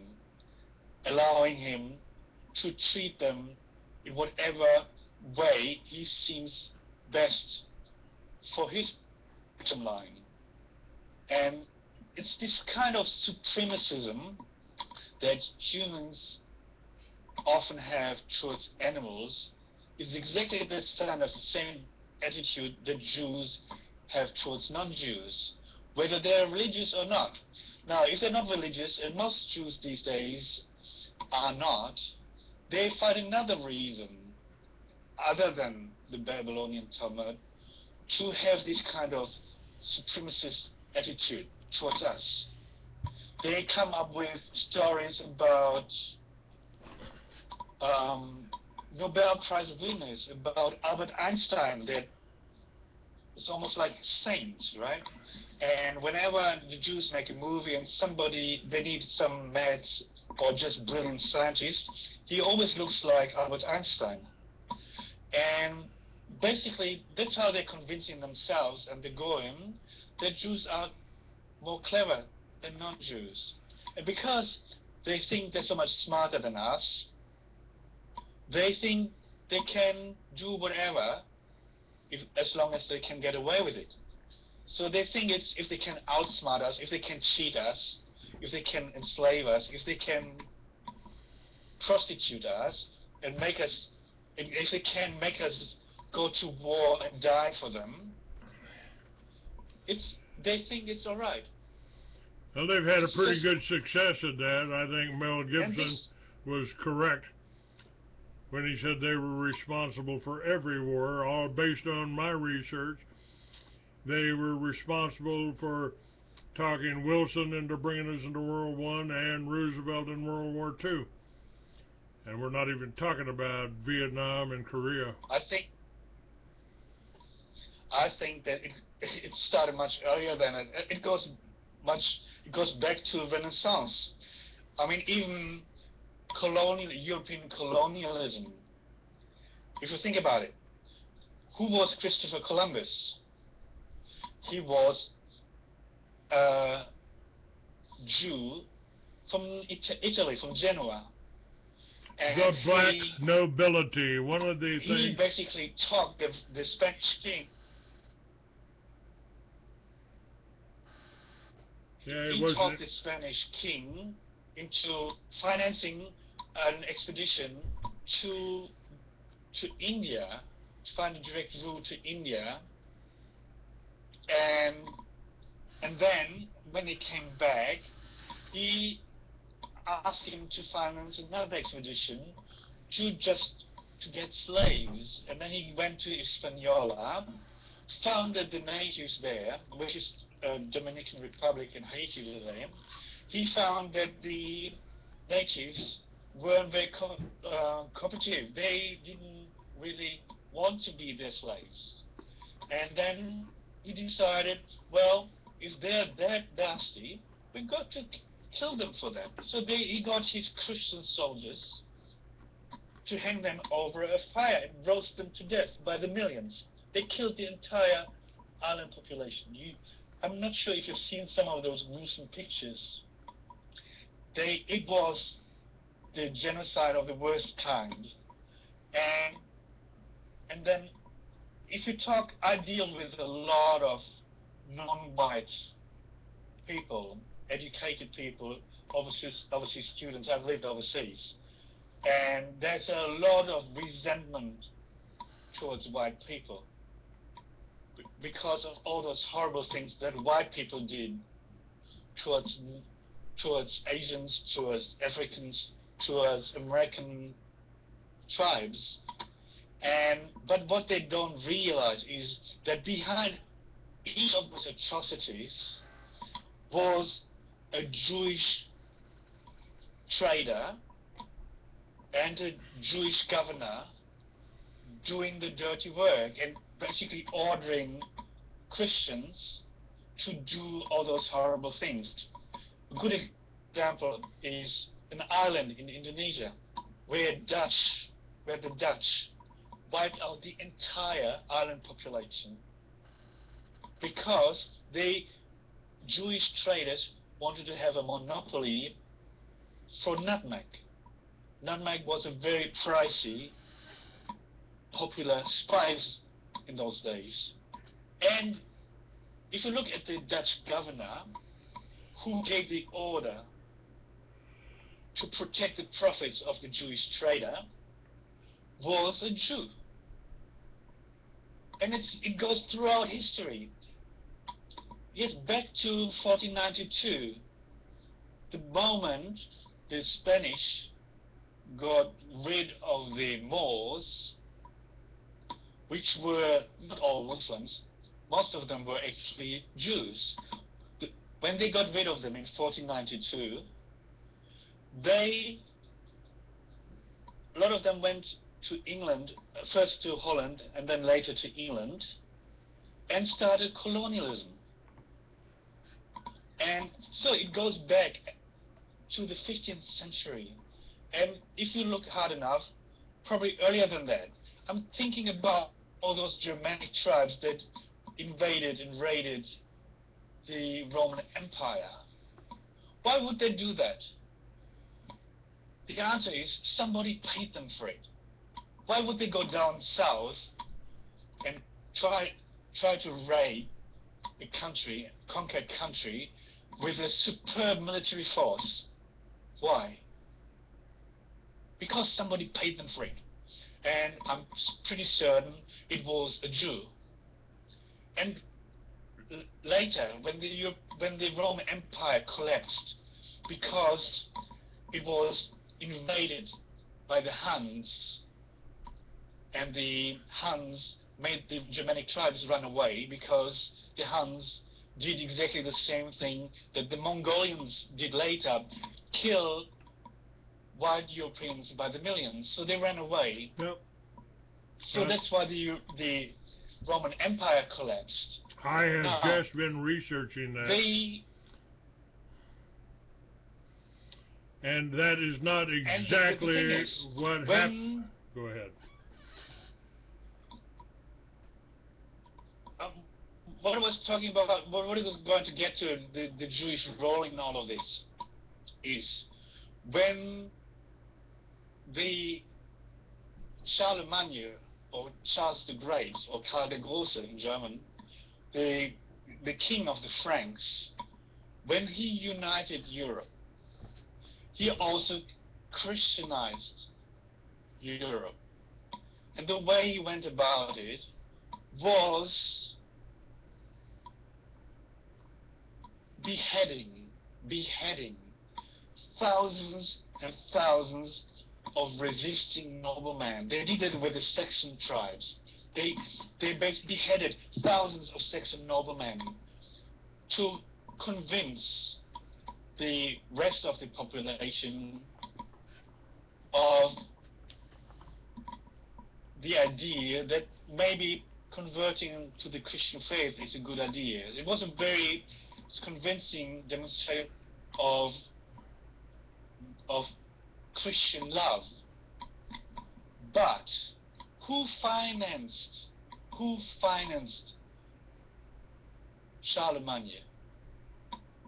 S9: allowing him to treat them in whatever way he seems best for his bottom line. And it's this kind of supremacism that humans often have towards animals is exactly the same attitude that Jews have towards non-Jews, whether they're religious or not. Now, if they're not religious, and most Jews these days are not, they find another reason, other than the Babylonian Talmud, to have this kind of supremacist attitude towards us. They come up with stories about Nobel Prize winners, about Albert Einstein, that it's almost like saints, right? And whenever the Jews make a movie and they need some maths or just brilliant scientist, he always looks like Albert Einstein. And basically, that's how they're convincing themselves and the Goyim that Jews are more clever than non-Jews. And because they think they're so much smarter than us, they think they can do whatever as long as they can get away with it. So they think it's if they can outsmart us, if they can cheat us, if they can enslave us, if they can prostitute us and make us, if they can make us go to war and die for them, they think it's all right.
S1: Well, they've had a pretty good success at that. I think Mel Gibson was correct when he said they were responsible for every war. All based on my research, they were responsible for talking Wilson into bringing us into World War I and Roosevelt in World War II. And we're not even talking about Vietnam and Korea.
S9: I think that it started much earlier than it. It goes back to Renaissance. I mean, even European colonialism. If you think about it, who was Christopher Columbus? He was a Jew from Italy, from Genoa. And
S1: the black nobility. One of the things.
S9: He basically taught the Spanish king.
S1: Yeah,
S9: he talked the Spanish king into financing an expedition to India, to find a direct route to India, and then when he came back, he asked him to finance another expedition to get slaves, and then he went to Hispaniola, found that the natives there, which is Dominican Republic and Haiti today, he found that the natives weren't very cooperative. They didn't really want to be their slaves. And then he decided, well, if they're that nasty, we've got to kill them for that. So he got his Christian soldiers to hang them over a fire and roast them to death by the millions. They killed the entire island population. I'm not sure if you've seen some of those gruesome pictures. It was the genocide of the worst kind. And then, if you talk, I deal with a lot of non-white people, educated people, overseas students. I've lived overseas. And there's a lot of resentment towards white people because of all those horrible things that white people did towards Asians, towards Africans, towards American tribes. But what they don't realize is that behind each of those atrocities was a Jewish trader and a Jewish governor doing the dirty work and basically ordering Christians to do all those horrible things. A good example is an island in Indonesia where the Dutch wiped out the entire island population because the Jewish traders wanted to have a monopoly for nutmeg. Nutmeg was a very pricey, popular spice in those days. And if you look at the Dutch governor, who gave the order to protect the profits of the Jewish trader, was a Jew. And it goes throughout history. Yes, back to 1492, the moment the Spanish got rid of the Moors, which were not all Muslims, most of them were actually Jews. When they got rid of them in 1492, a lot of them went to England, first to Holland and then later to England, and started colonialism. And so it goes back to the 15th century. And if you look hard enough, probably earlier than that. I'm thinking about all those Germanic tribes that invaded and raided the Roman Empire. Why would they do that? The answer is somebody paid them for it. Why would they go down south and try to raid a country, conquered country, with a superb military force? Why? Because somebody paid them for it. And I'm pretty certain it was a Jew. And later, when the Roman Empire collapsed, because it was invaded by the Huns, and the Huns made the Germanic tribes run away, because the Huns did exactly the same thing that the Mongolians did later, kill white Europeans by the millions. So they ran away.
S1: Yep.
S9: So that's why the Roman Empire collapsed.
S1: I have just been researching that. And that is not exactly what happened. Go ahead.
S9: What I was talking about, what I was going to get to, the Jewish role in all of this, is when the Charlemagne, or Charles the Great, or Karl der Große in German, the king of the Franks, when he united Europe, he also Christianized Europe. And the way he went about it was beheading thousands and thousands of resisting noblemen. They did it with the Saxon tribes. They beheaded thousands of Saxon noblemen to convince the rest of the population of the idea that maybe converting to the Christian faith is a good idea. It was a very convincing demonstration of Christian love. But who financed Charlemagne?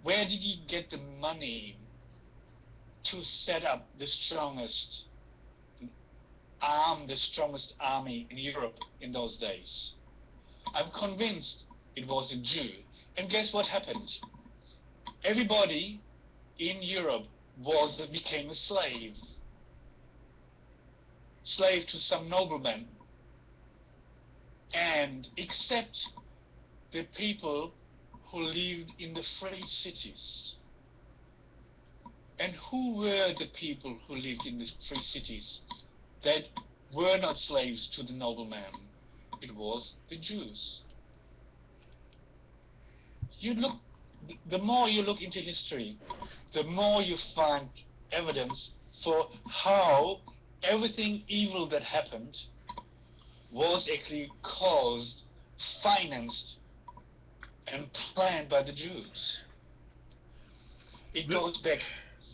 S9: Where did he get the money to set up the strongest army in Europe in those days? I'm convinced it was a Jew. And guess what happened? Everybody in Europe became a slave to some nobleman, and except the people who lived in the free cities. And who were the people who lived in the free cities that were not slaves to the nobleman? It was the Jews. The more you look into history, the more you find evidence for how everything evil that happened was actually caused, financed, and planned by the Jews. It goes back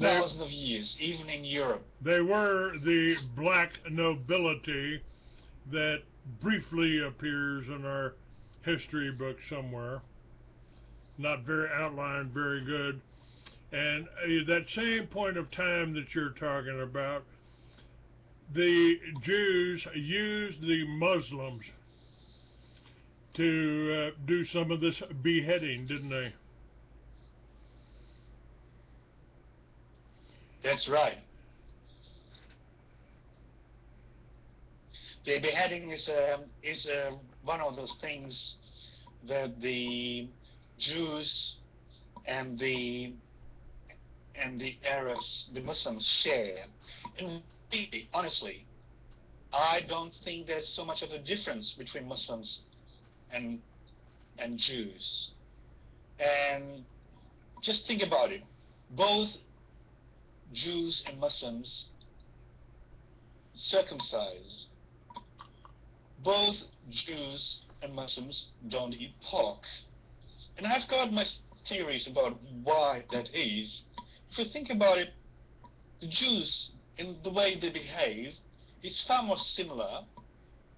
S9: thousands of years, even in Europe.
S1: They were the black nobility that briefly appears in our history book somewhere. Not very outlined, very good. And that same point of time that you're talking about, the Jews used the Muslims to do some of this beheading, didn't they?
S9: That's right. The beheading is one of those things that the Jews and the Arabs, the Muslims, share. And really, honestly, I don't think there's so much of a difference between Muslims and Jews. And just think about it. Both Jews and Muslims circumcise. Both Jews and Muslims don't eat pork. And I've got my theories about why that is. If you think about it, the Jews, in the way they behave, is far more similar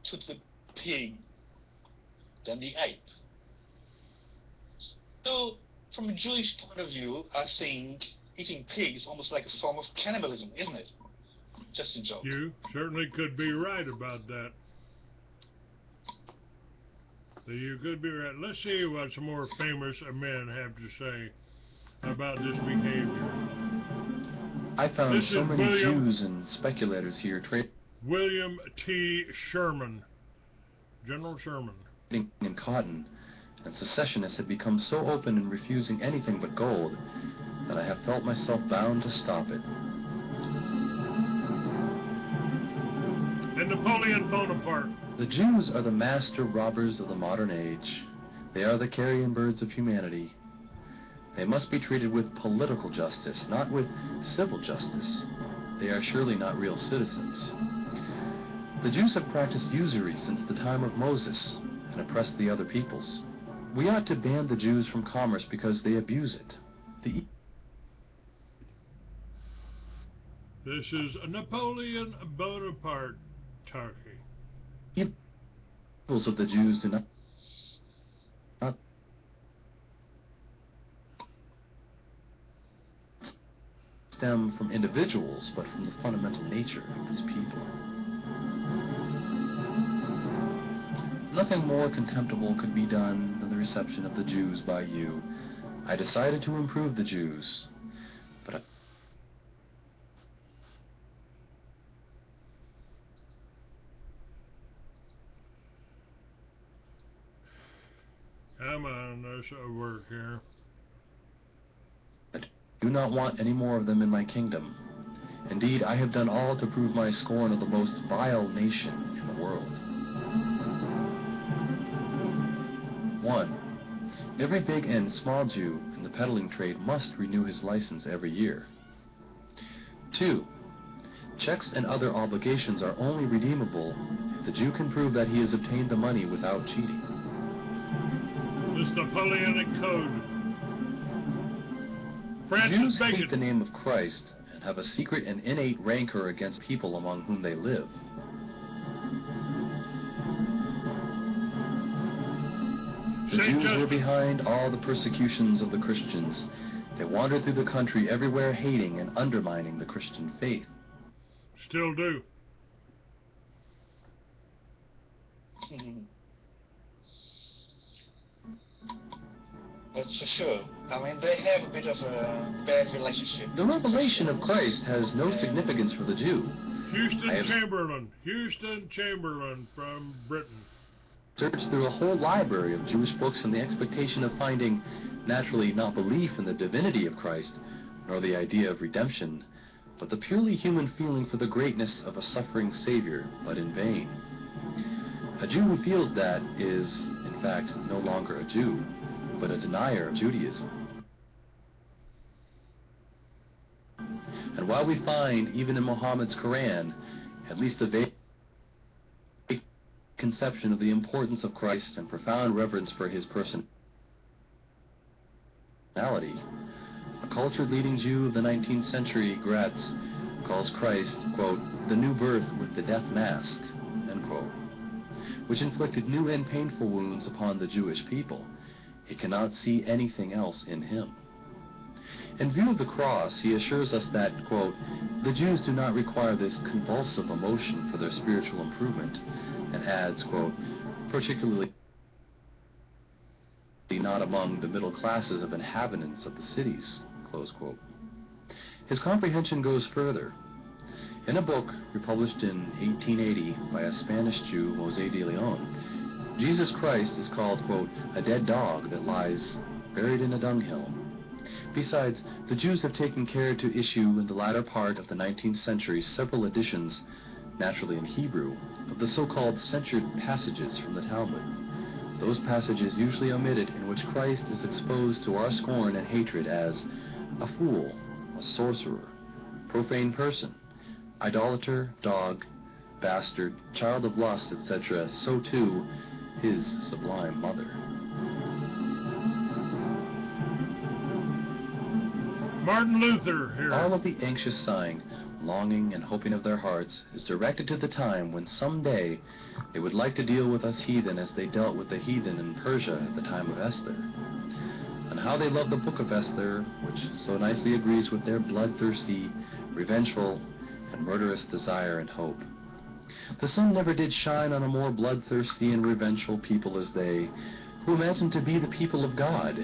S9: to the pig than the ape. So, from a Jewish point of view, I think eating pig is almost like a form of cannibalism, isn't it? Just a joke.
S1: You certainly could be right about that. You could be right. Let's see what some more famous men have to say about this behavior.
S11: I found so many Jews and speculators here
S1: William T. Sherman. General Sherman.
S11: Trading in cotton, and secessionists had become so open in refusing anything but gold that I have felt myself bound to stop it.
S1: And Napoleon Bonaparte.
S11: The Jews are the master robbers of the modern age. They are the carrion birds of humanity. They must be treated with political justice, not with civil justice. They are surely not real citizens. The Jews have practiced usury since the time of Moses and oppressed the other peoples. We ought to ban the Jews from commerce because they abuse it.
S1: This is a Napoleon Bonaparte talking.
S11: Evils of the Jews do not stem from individuals, but from the fundamental nature of this people. Nothing more contemptible could be done than the reception of the Jews by you. I decided to improve the Jews, but
S1: Come on, this will work here.
S11: I do not want any more of them in my kingdom. Indeed, I have done all to prove my scorn of the most vile nation in the world. 1. Every big and small Jew in the peddling trade must renew his license every year. 2. Checks and other obligations are only redeemable if the Jew can prove that he has obtained the money without cheating.
S1: This Napoleonic Code.
S11: Jews hate the name of Christ and have a secret and innate rancor against people among whom they live. The Jews were behind all the persecutions of the Christians. They wandered through the country everywhere hating and undermining the Christian faith.
S1: Still do.
S9: That's for sure. I mean, they have a bit of a bad relationship.
S11: The revelation of Christ has no significance for the Jew.
S1: Houston Chamberlain from Britain.
S11: Searched through a whole library of Jewish books in the expectation of finding, naturally, not belief in the divinity of Christ, nor the idea of redemption, but the purely human feeling for the greatness of a suffering Savior, but in vain. A Jew who feels that is, in fact, no longer a Jew, but a denier of Judaism. And while we find, even in Muhammad's Quran, at least a vague conception of the importance of Christ and profound reverence for his personality, a cultured leading Jew of the 19th century, Gratz, calls Christ, quote, the new birth with the death mask, end quote, which inflicted new and painful wounds upon the Jewish people. He cannot see anything else in him. In view of the cross, he assures us that, quote, the Jews do not require this convulsive emotion for their spiritual improvement, and adds, quote, particularly not among the middle classes of inhabitants of the cities, close quote. His comprehension goes further. In a book republished in 1880 by a Spanish Jew, José de Leon, Jesus Christ is called, quote, a dead dog that lies buried in a dunghill. Besides, the Jews have taken care to issue in the latter part of the 19th century several editions, naturally in Hebrew, of the so-called censored passages from the Talmud. Those passages usually omitted in which Christ is exposed to our scorn and hatred as a fool, a sorcerer, profane person, idolater, dog, bastard, child of lust, etc., so too his sublime mother.
S1: Martin Luther here.
S11: All of the anxious sighing, longing, and hoping of their hearts is directed to the time when someday they would like to deal with us heathen as they dealt with the heathen in Persia at the time of Esther. And how they love the book of Esther, which so nicely agrees with their bloodthirsty, revengeful, and murderous desire and hope. The sun never did shine on a more bloodthirsty and revengeful people as they, who imagine to be the people of God,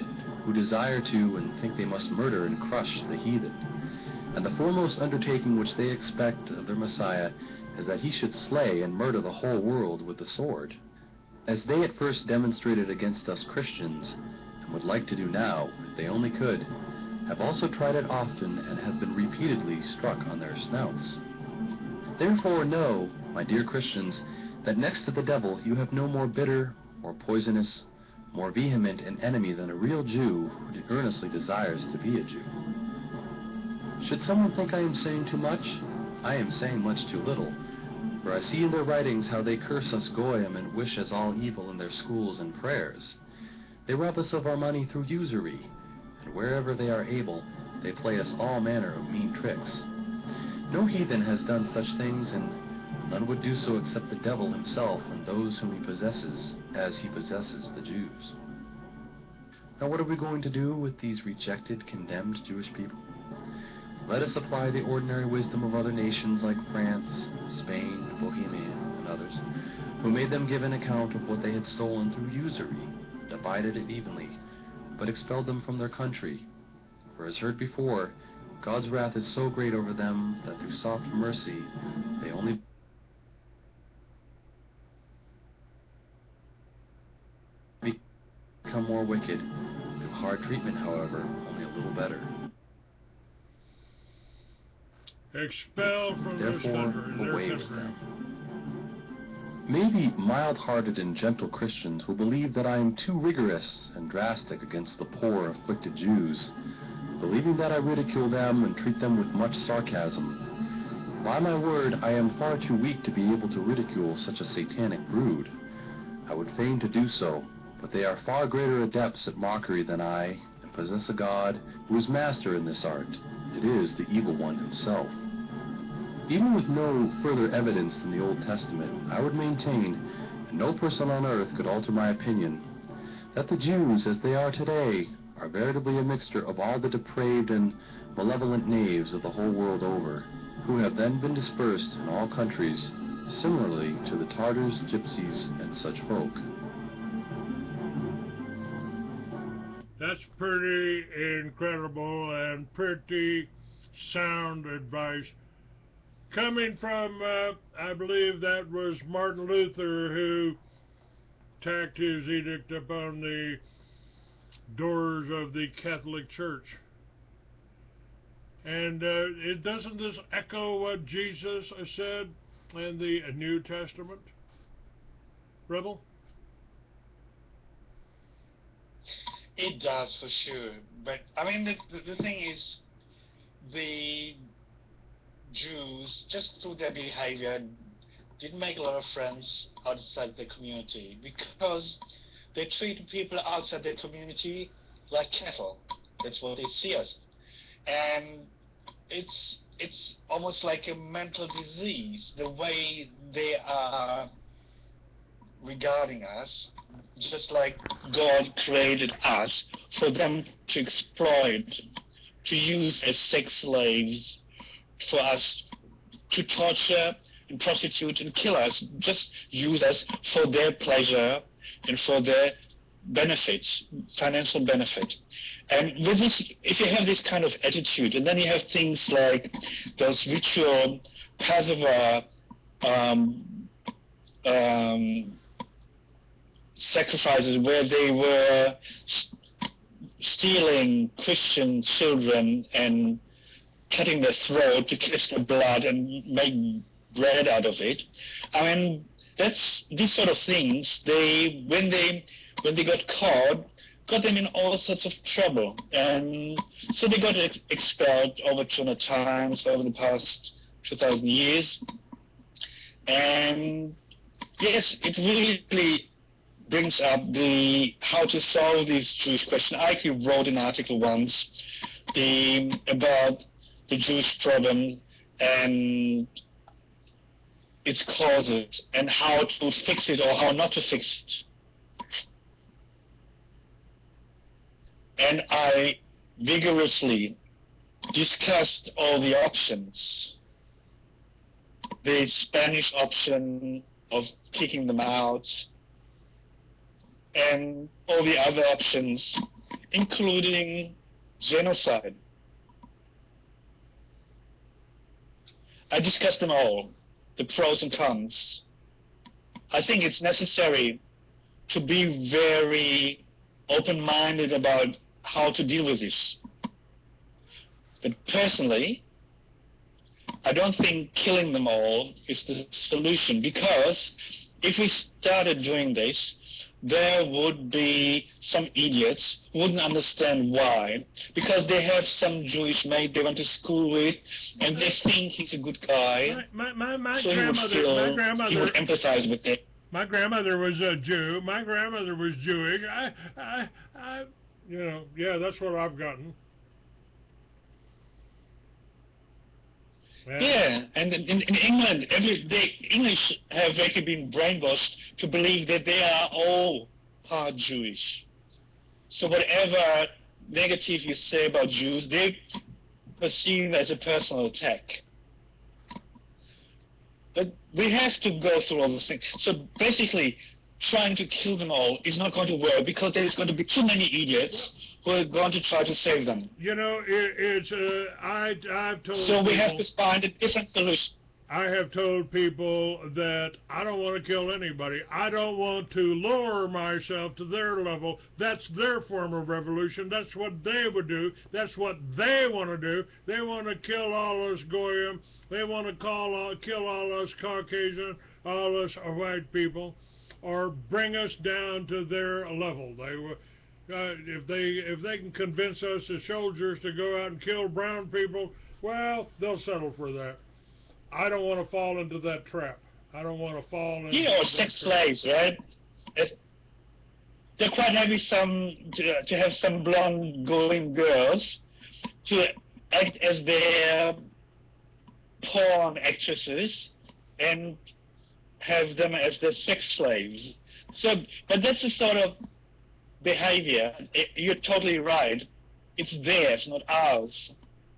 S11: who desire to and think they must murder and crush the heathen. And the foremost undertaking which they expect of their Messiah is that he should slay and murder the whole world with the sword. as they at first demonstrated against us Christians, and would like to do now, if they only could, have also tried it often and have been repeatedly struck on their snouts. Therefore know, my dear Christians, that next to the devil you have no more bitter, more poisonous, more vehement an enemy than a real Jew who earnestly desires to be a Jew. Should someone think I am saying too much, I am saying much too little, for I see in their writings how they curse us Goyim and wish us all evil in their schools and prayers. They rob us of our money through usury, and wherever they are able, they play us all manner of mean tricks. No heathen has done such things, and none would do so except the devil himself and those whom he possesses, as he possesses the Jews. Now what are we going to do with these rejected, condemned Jewish people? Let us apply the ordinary wisdom of other nations like France, Spain, Bohemia, and others, who made them give an account of what they had stolen through usury, divided it evenly, but expelled them from their country. For as heard before, God's wrath is so great over them that through soft mercy they only become more wicked, through hard treatment, however, only a little better.
S1: Expel from this
S11: Therefore,
S1: country,
S11: away with them. Maybe mild-hearted and gentle Christians will believe that I am too rigorous and drastic against the poor, afflicted Jews, believing that I ridicule them and treat them with much sarcasm. By my word, I am far too weak to be able to ridicule such a satanic brood. I would fain to do so, but they are far greater adepts at mockery than I, and possess a God who is master in this art. It is the evil one himself. Even with no further evidence than the Old Testament, I would maintain, and no person on earth could alter my opinion, that the Jews, as they are today, are veritably a mixture of all the depraved and malevolent knaves of the whole world over, who have then been dispersed in all countries, similarly to the Tartars, gypsies, and such folk.
S1: That's pretty incredible and pretty sound advice. Coming from, I believe that was Martin Luther who tacked his edict upon the doors of the Catholic Church. And doesn't this echo what Jesus said in the New Testament? Rebel?
S9: It does, for sure. But, I mean, the thing is, the Jews, just through their behavior, didn't make a lot of friends outside the community because they treat people outside their community like cattle. That's what they see us. And it's almost like a mental disease, the way they are regarding us, just like God created us for them to exploit, to use as sex slaves, for us to torture and prostitute and kill us, just use us for their pleasure and for their benefits, financial benefit. And with this, if you have this kind of attitude, and then you have things like those ritual Passover sacrifices where they were stealing Christian children and cutting their throat to catch the blood and make bread out of it. I mean, that's these sort of things. When they got caught, got them in all sorts of trouble, and so they got expelled over 200 times over the past 2,000 years. And yes, it really brings up how to solve this Jewish question. I actually wrote an article once about the Jewish problem and its causes and how to fix it or how not to fix it. And I vigorously discussed all the options. The Spanish option of kicking them out, and all the other options, including genocide. I discussed them all, the pros and cons. I think it's necessary to be very open-minded about how to deal with this. But personally, I don't think killing them all is the solution, because if we started doing this, there would be some idiots who wouldn't understand why, because they have some Jewish mate they went to school with, and they think he's a good guy, so he would empathize with it.
S1: My grandmother was a Jew. My grandmother was Jewish. Yeah, that's what I've gotten.
S9: Yeah, and in England, English have actually been brainwashed to believe that they are all part Jewish. So whatever negative you say about Jews, they perceive as a personal attack. But we have to go through all these things. So basically, trying to kill them all is not going to work, because there's going to be too many idiots who are going to try to save them.
S1: You know, I've told
S9: So we
S1: people,
S9: have to find a different solution.
S1: I have told people that I don't want to kill anybody. I don't want to lower myself to their level. That's their form of revolution. That's what they would do. That's what they want to do. They want to kill all us Goyim. They want to kill all us Caucasian, all us white people, or bring us down to their level. If they can convince us as soldiers to go out and kill brown people, well, they'll settle for that. I don't want to fall into that trap. I don't want to fall into
S9: or sex slaves, right? They're quite happy to have some blonde glowing girls to act as their porn actresses and have them as their sex slaves. So, but that's the sort of behavior. You're totally right. It's theirs, not ours.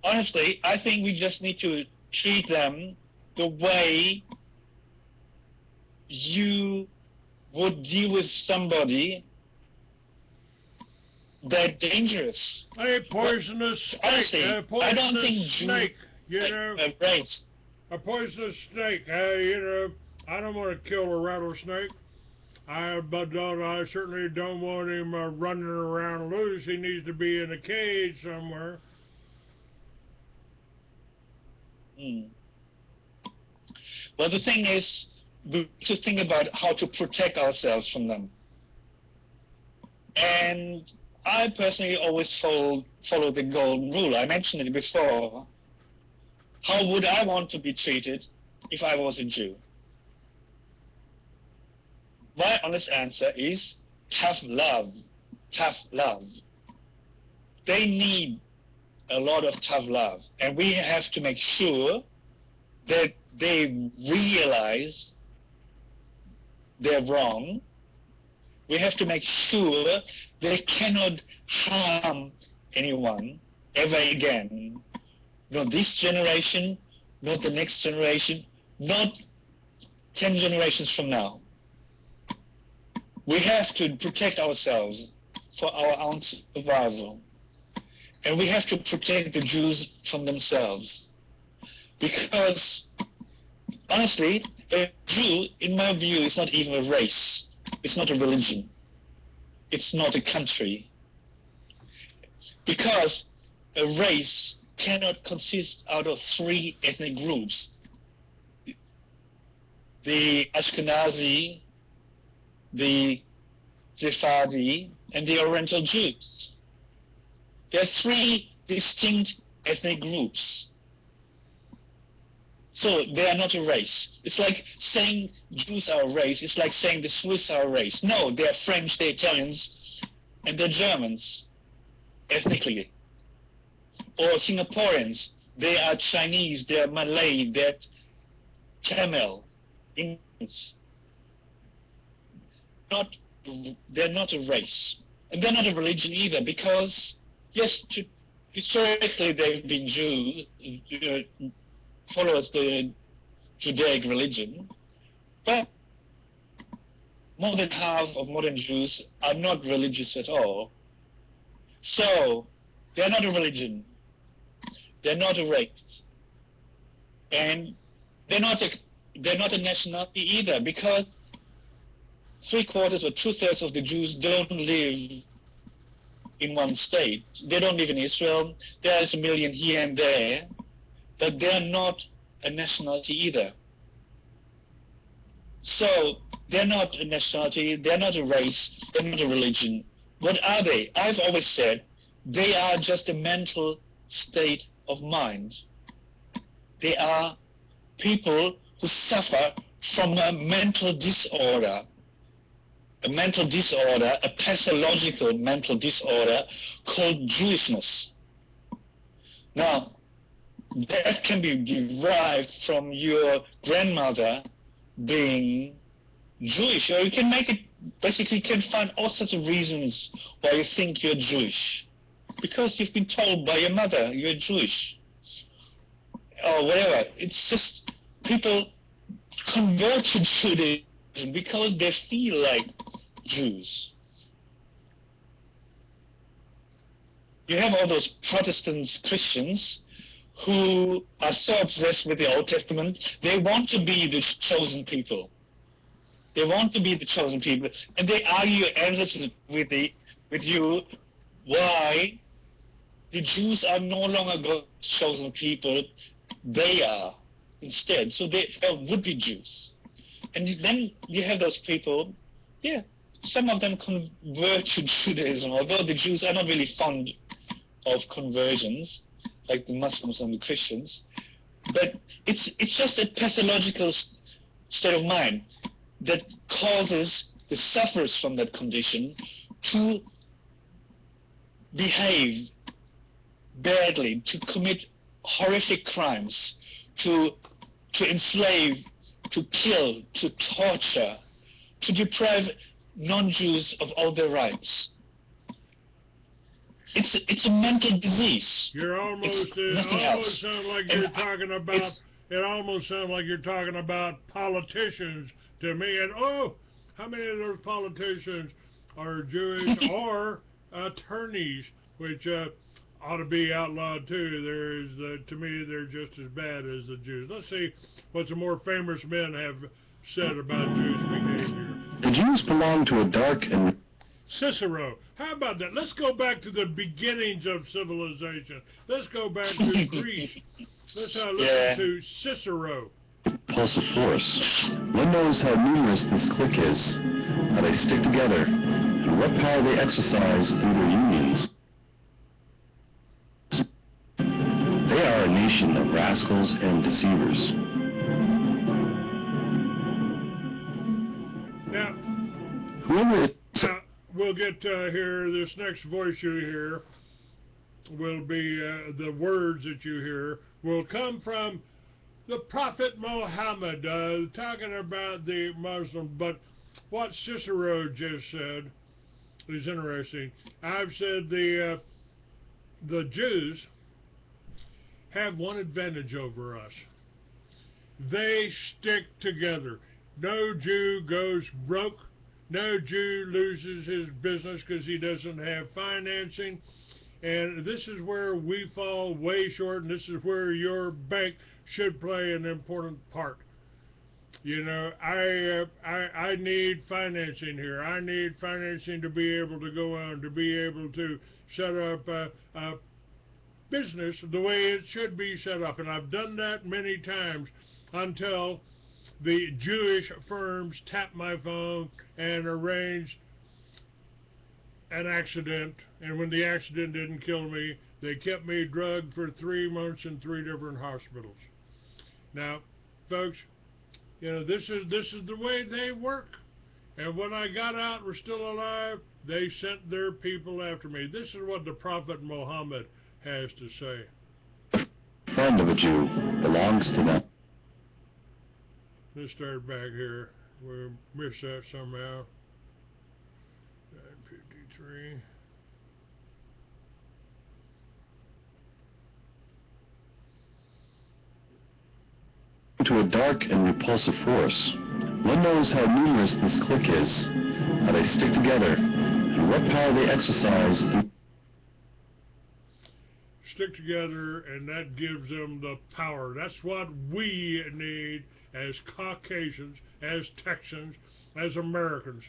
S9: Honestly, I think we just need to treat them the way you would deal with somebody that dangerous.
S1: A poisonous snake.
S9: Honestly,
S1: a poisonous
S9: I don't think
S1: snake. A poisonous snake. I don't want to kill a rattlesnake. But I certainly don't want him running around loose. He needs to be in a cage somewhere.
S9: Well, the thing is, we have to think about how to protect ourselves from them. And I personally always follow the golden rule. I mentioned it before. How would I want to be treated if I was a Jew? My honest answer is tough love. Tough love. They need a lot of tough love. And we have to make sure that they realize they're wrong. We have to make sure they cannot harm anyone ever again. Not this generation, not the next generation, not 10 generations from now. We have to protect ourselves for our own survival. And we have to protect the Jews from themselves. Because, honestly, a Jew, in my view, is not even a race. It's not a religion. It's not a country. Because a race cannot consist out of 3 ethnic groups. The Ashkenazi, the Sephardi, and the Oriental Jews. There are 3 distinct ethnic groups. So they are not a race. It's like saying Jews are a race. It's like saying the Swiss are a race. No, they're French, they're Italians, and they're Germans, ethnically. Or Singaporeans, they are Chinese, they're Malay, they're Tamil, Indians. They're not a race. And they're not a religion either, because, yes, historically they've been Jews, follows the Judaic religion, but more than half of modern Jews are not religious at all. So they're not a religion, they're not a race, and they're not a nationality either, because 3/4 or 2/3 of the Jews don't live in one state. They don't live in Israel. There is 1 million here and there, but they're not a nationality either. So they're not a nationality, they're not a race, they're not a religion. What are they? I've always said they are just a mental state of mind. They are people who suffer from a mental disorder. A pathological mental disorder called Jewishness. Now, that can be derived from your grandmother being Jewish, or you can make it, basically you can find all sorts of reasons why you think you're Jewish. Because you've been told by your mother you're Jewish, or whatever. It's just people convert to Judaism because they feel like Jews. You have all those Protestant Christians who are so obsessed with the Old Testament, they want to be the chosen people. They want to be the chosen people, and they argue endlessly with you why the Jews are no longer God's chosen people, they are instead. So they would be Jews. And then you have those people, yeah, some of them convert to Judaism, although the Jews are not really fond of conversions, like the Muslims and the Christians. But it's just a pathological state of mind that causes the sufferers from that condition to behave badly, to commit horrific crimes, to enslave, to kill, to torture, to deprive non-Jews of all their rights. It's a mental disease.
S1: You're almost it almost sounds like you're talking about it almost sounds like you're talking about politicians to me. And how many of those politicians are Jewish or attorneys, which ought to be outlawed too. To me, they're just as bad as the Jews. Let's see what some more famous men have said about Jewish behavior.
S11: The Jews belong to a dark and...
S1: Cicero. How about that? Let's go back to the beginnings of civilization. Let's go back to Greece. Let's listen to Cicero.
S11: Repulsive force. One knows how numerous this clique is, how they stick together, and what power they exercise through their unions. They are a nation of rascals and deceivers.
S1: Now,
S11: whoever is...
S1: We'll get here, this next voice you hear will be, the words that you hear will come from the Prophet Muhammad, talking about the Muslim. But what Cicero just said is interesting. I've said the Jews have one advantage over us. They stick together. No Jew goes broke. No Jew loses his business because he doesn't have financing. And this is where we fall way short, and this is where your bank should play an important part. You know, I need financing here. I need financing to be able to go on, to be able to set up a business the way it should be set up. And I've done that many times until the Jewish firms tapped my phone and arranged an accident. And when the accident didn't kill me, they kept me drugged for 3 months in 3 different hospitals. Now, folks, you know, this is the way they work. And when I got out and was still alive, they sent their people after me. This is what the Prophet Muhammad has to say.
S11: Friend of a Jew belongs to them.
S1: Let's start back here. We missed that somehow. 953.
S11: To a dark and repulsive force. One knows how numerous this clique is, how they stick together, and what power they exercise.
S1: stick together, and that gives them the power. That's what we need as Caucasians, as Texans, as Americans.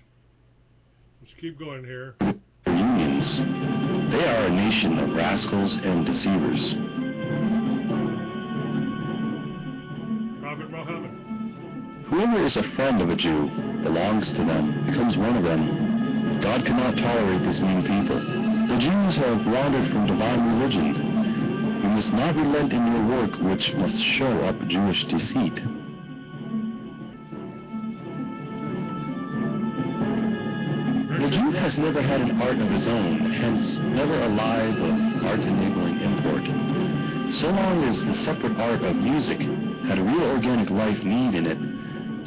S1: Let's keep going here.
S12: Unions. They are a nation of rascals and deceivers.
S1: Prophet Muhammad.
S12: Whoever is a friend of a Jew, belongs to them, becomes one of them. God cannot tolerate this mean people. The Jews have wandered from divine religion. You must not relent in your work, which must show up Jewish deceit. The Jew has never had an art of his own, hence never alive of art-enabling import. So long as the separate art of music had a real organic life need in it,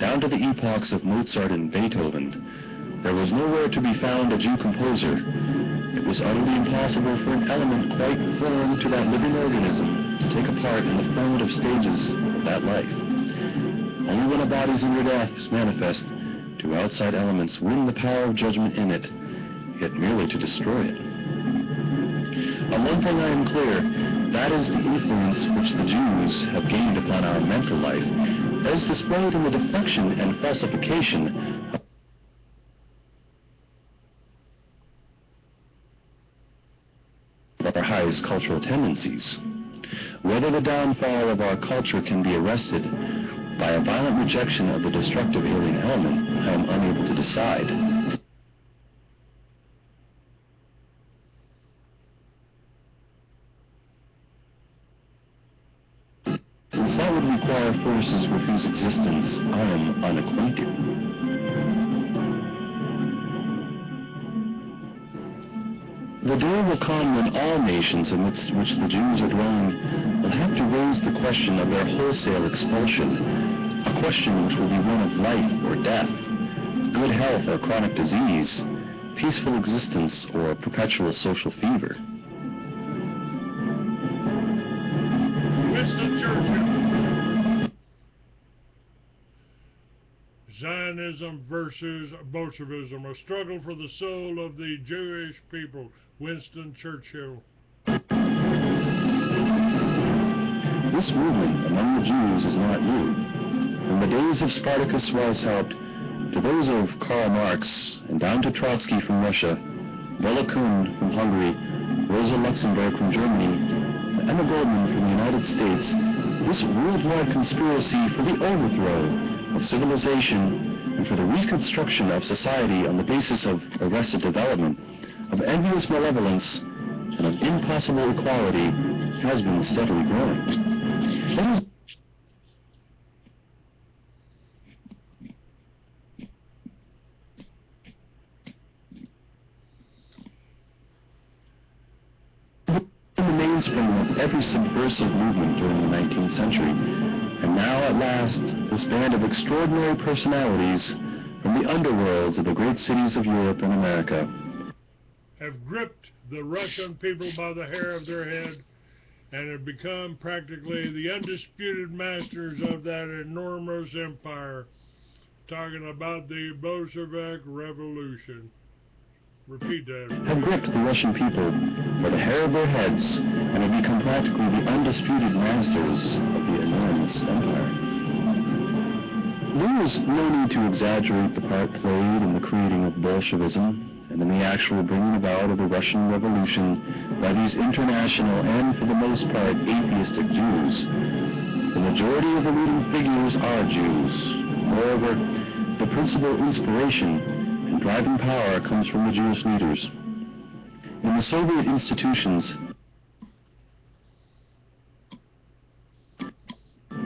S12: down to the epochs of Mozart and Beethoven, there was nowhere to be found a Jew composer. It was utterly impossible for an element quite foreign to that living organism to take a part in the formative stages of that life. Only when a body's inner death is manifest do outside elements win the power of judgment in it, yet merely to destroy it. On one thing I am clear, that is the influence which the Jews have gained upon our mental life, as displayed in the deflection and falsification of our highest cultural tendencies. Whether the downfall of our culture can be arrested by a violent rejection of the destructive alien element, I am unable to decide. Since that would require forces with whose existence I am unacquainted. The day will come when all nations amidst which the Jews are dwelling will have to raise the question of their wholesale expulsion, a question which will be one of life or death, good health or chronic disease, peaceful existence or perpetual social fever.
S1: Winston Churchill. Zionism versus Bolshevism, a struggle for the soul of the Jewish people. Winston Churchill.
S12: This movement among the Jews is not new. From the days of Spartacus Weishaupt to those of Karl Marx, and down to Trotsky from Russia, Bela Kun from Hungary, Rosa Luxemburg from Germany, and Emma Goldman from the United States, this worldwide conspiracy for the overthrow of civilization and for the reconstruction of society on the basis of arrested development, of envious malevolence, and of impossible equality has been steadily growing. It is the mainspring of every subversive movement during the 19th century, and now at last this band of extraordinary personalities from the underworlds of the great cities of Europe and America
S1: have gripped the Russian people by the hair of their head and have become practically the undisputed masters of that enormous empire. Talking about the Bolshevik Revolution. Repeat that.
S12: Have gripped the Russian people by the hair of their heads and have become practically the undisputed masters of the enormous empire. There is no need to exaggerate the part played in the creating of Bolshevism and in the actual bringing about of the Russian Revolution by these international and, for the most part, atheistic Jews. The majority of the leading figures are Jews. Moreover, the principal inspiration and driving power comes from the Jewish leaders. In the Soviet institutions,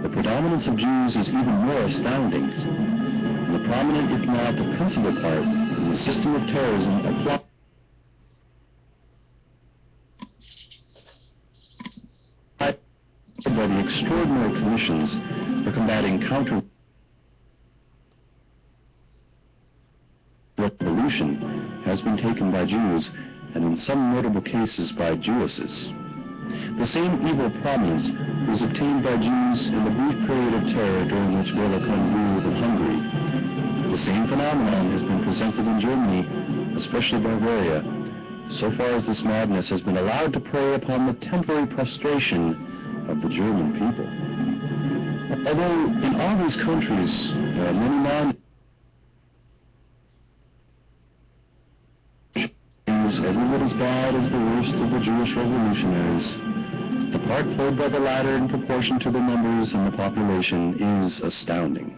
S12: the predominance of Jews is even more astounding. And the prominent, if not the principal part, in the system of terrorism applied by the extraordinary commissions for combating counter-revolution has been taken by Jews, and in some notable cases by Jewesses. The same evil prominence was obtained by Jews in the brief period of terror during which Bela Kun ruled in Hungary. The same phenomenon has been presented in Germany, especially Bavaria, so far as this madness has been allowed to prey upon the temporary prostration of the German people. Although in all these countries there are many non-Jews every bit as bad as the worst of the Jewish revolutionaries, the part played by the latter in proportion to their numbers and the population is astounding.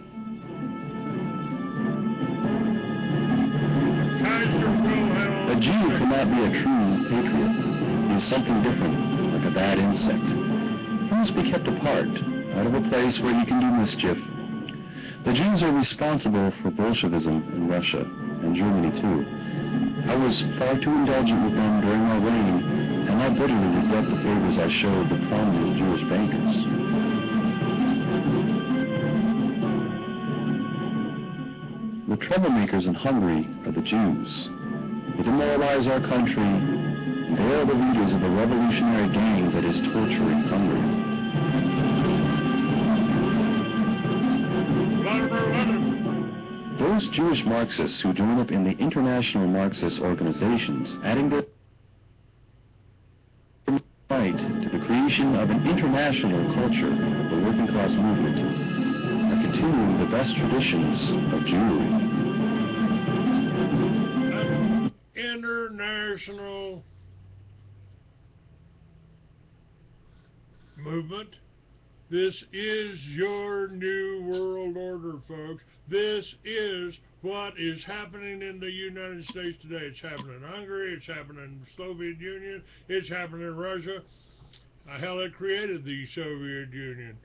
S12: A Jew cannot be a true patriot. He is something different, like a bad insect. He must be kept apart, out of a place where he can do mischief. The Jews are responsible for Bolshevism in Russia, and Germany too. I was far too indulgent with them during my reign, and I bitterly regret the favors I showed the prominent Jewish bankers. The troublemakers in Hungary are the Jews. They demoralize our country, and they are the leaders of the revolutionary gang that is torturing Hungary. Those Jewish Marxists who join up in the international Marxist organizations, adding their might to the creation of an international culture of the working class movement, are continuing the best traditions of Jewry.
S1: International movement. This is your new world order, folks. This is what is happening in the United States today. It's happening in Hungary, it's happening in the Soviet Union, it's happening in Russia. Hell, it created the Soviet Union.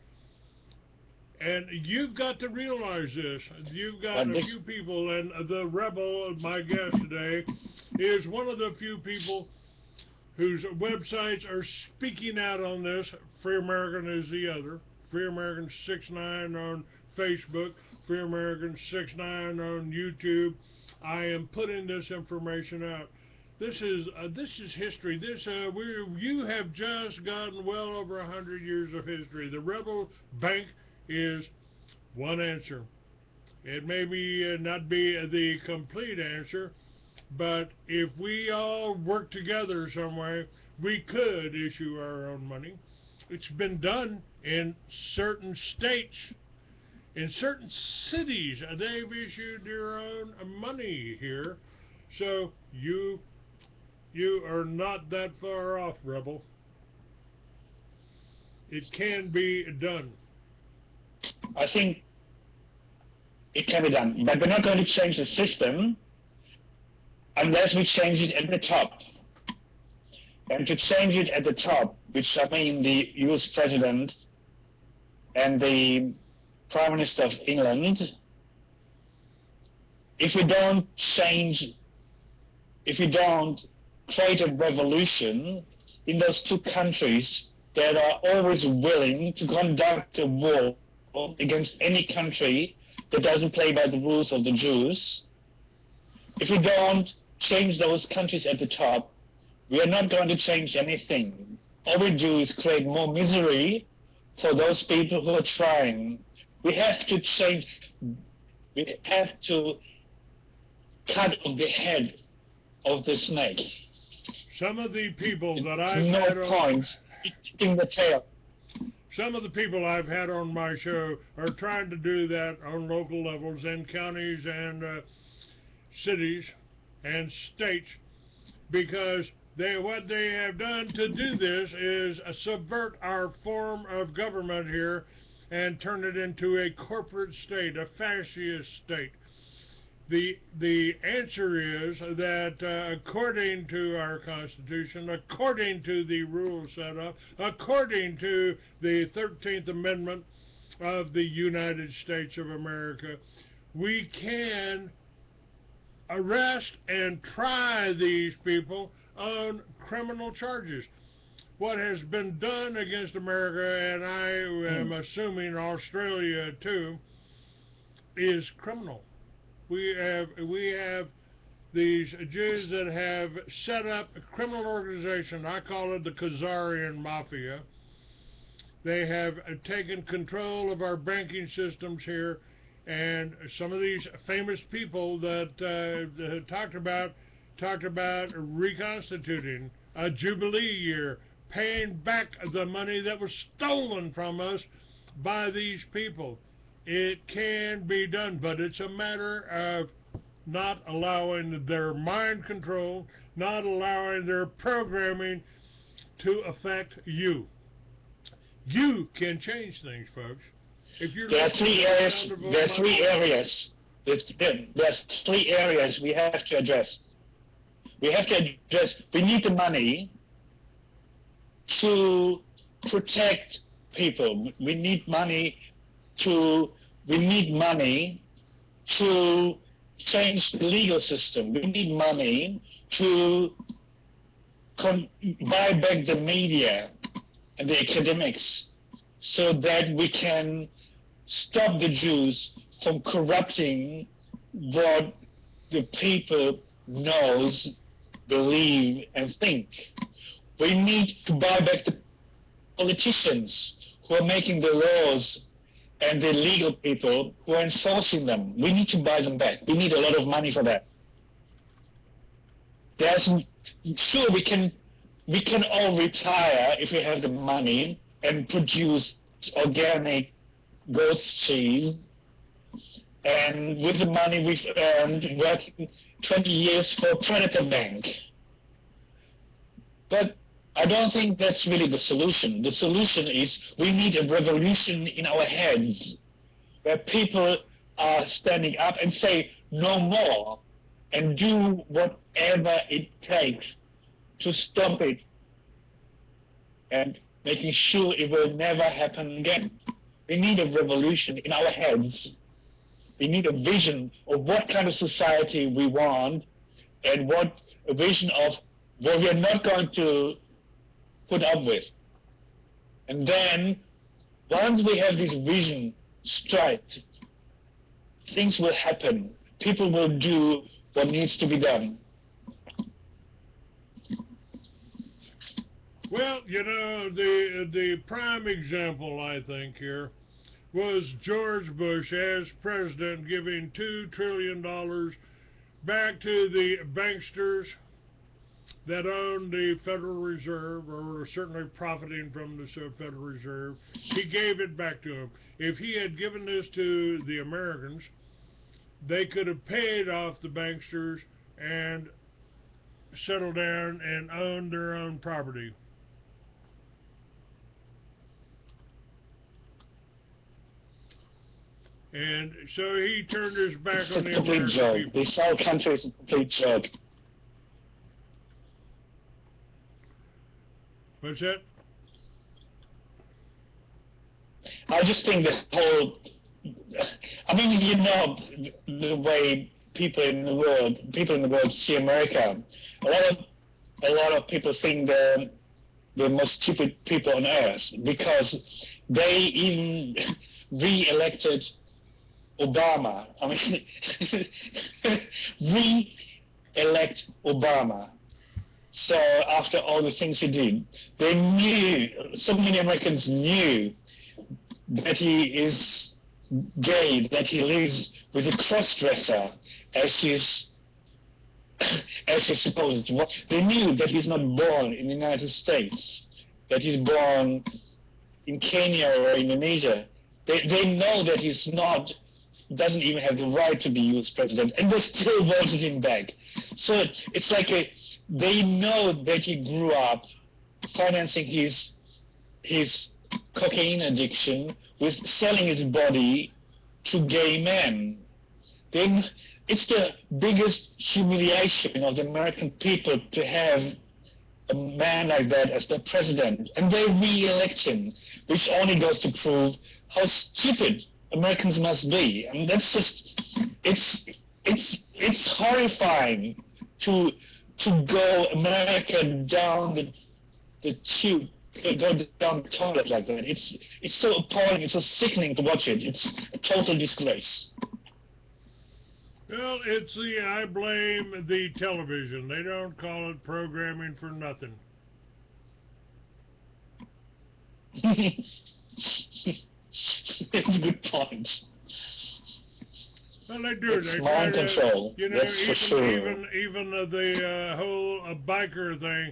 S1: And you've got to realize this. You've got a few people, and the rebel, my guest today, is one of the few people whose websites are speaking out on this. Free American is the other. Free American 69 on Facebook. Free American 69 on YouTube. I am putting this information out. This is history. You have just gotten well over 100 years of history. The rebel bank is one answer. It may not be the complete answer, but if we all work together some way, we could issue our own money. It's been done in certain states, in certain cities. They've issued their own money here. So you are not that far off, rebel. It can be done.
S9: I think it can be done, but we're not going to change the system unless we change it at the top. And to change it at the top, which I mean the US President and the Prime Minister of England, if we don't create a revolution in those two countries that are always willing to conduct a war against any country that doesn't play by the rules of the Jews, if we don't change those countries at the top, we are not going to change anything. All we do is create more misery for those people who are trying. We have to change. We have to cut off the head of the snake.
S1: Some of the people that I've
S9: no
S1: had
S9: point in the tail.
S1: Some of the people I've had on my show are trying to do that on local levels in counties and cities and states, because what they have done to do this is subvert our form of government here and turn it into a corporate state, a fascist state. The answer is that according to our Constitution, according to the rules set up, according to the 13th Amendment of the United States of America, we can arrest and try these people on criminal charges. What has been done against America, and I am assuming Australia too, is criminal. We have these Jews that have set up a criminal organization. I call it the Khazarian Mafia. They have taken control of our banking systems here, and some of these famous people that talked about talked about reconstituting a Jubilee year, paying back the money that was stolen from us by these people. It can be done, but it's a matter of not allowing their mind control, not allowing their programming to affect you. You can change things, folks. If you're
S9: there are three areas. There's three areas. There's three areas we have to address. We have to address. We need the money to protect people. We need money to. We need money to change the legal system. We need money to buy back the media and the academics so that we can stop the Jews from corrupting what the people knows, believe, and think. We need to buy back the politicians who are making the laws and the legal people who are enforcing them. We need to buy them back. We need a lot of money for that. Sure, we can all retire if we have the money and produce organic goat cheese, and with the money we've earned working 20 years for a predator bank. But I don't think that's really the solution. The solution is we need a revolution in our heads where people are standing up and say no more and do whatever it takes to stop it and making sure it will never happen again. We need a revolution in our heads. We need a vision of what kind of society we want and a vision of what we are not going to put up with. And then, once we have this vision straight, things will happen. People will do what needs to be done.
S1: Well, you know, the prime example, I think, here was George Bush as president giving $2 trillion back to the banksters that owned the Federal Reserve, or were certainly profiting from the Federal Reserve. He gave it back to them. If he had given this to the Americans, they could have paid off the banksters and settled down and owned their own property. And so he turned his back on the American people.
S9: This whole country is a complete joke.
S1: What's that?
S9: I just think the whole, I mean, you know, the way people in the world see America. A lot of people think they're the most stupid people on earth because they even re-elected Obama. I mean, re-elect Obama. So after all the things he did, they knew, so many Americans knew that he is gay, that he lives with a cross-dresser as his supposed. They knew that he's not born in the United States, that he's born in Kenya or Indonesia. They know that he's not, doesn't even have the right to be U.S. president, and they still voted him back. So it's like they know that he grew up financing his cocaine addiction with selling his body to gay men. Then it's the biggest humiliation of the American people to have a man like that as their president, and they re-elect him, which only goes to prove how stupid Americans must be. And that's just, it's horrifying to go America down the tube, go down the toilet like that. It's so appalling, it's so sickening to watch it. It's a total disgrace.
S1: Well, I blame the television. They don't call it programming for nothing.
S9: Good point.
S1: Well, they do.
S9: It's
S1: They
S9: mind
S1: try to,
S9: control.
S1: you know,
S9: That's for sure.
S1: even the whole biker thing.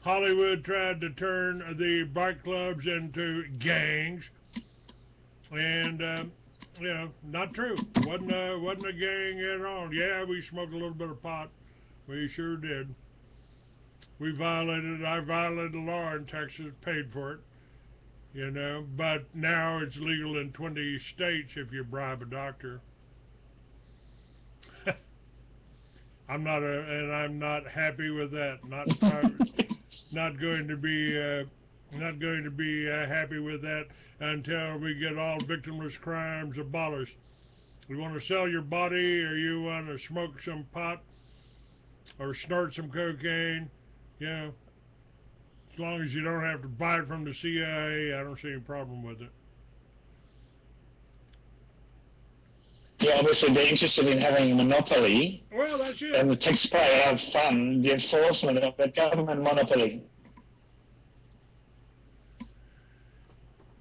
S1: Hollywood tried to turn the bike clubs into gangs, and you know, not true. wasn't a gang at all. Yeah, we smoked a little bit of pot. We sure did. I violated the law in Texas, paid for it, you know, but now it's legal in 20 states if you bribe a doctor. I'm not happy with that. Not going to be happy with that until we get all victimless crimes abolished. You want to sell your body, or you want to smoke some pot or snort some cocaine, you know, as long as you don't have to buy it from the CIA, I don't see any problem with it.
S9: Yeah, obviously they're interested in having a monopoly.
S1: Well, that's it.
S9: And the taxpayer have fun, the enforcement of the government monopoly.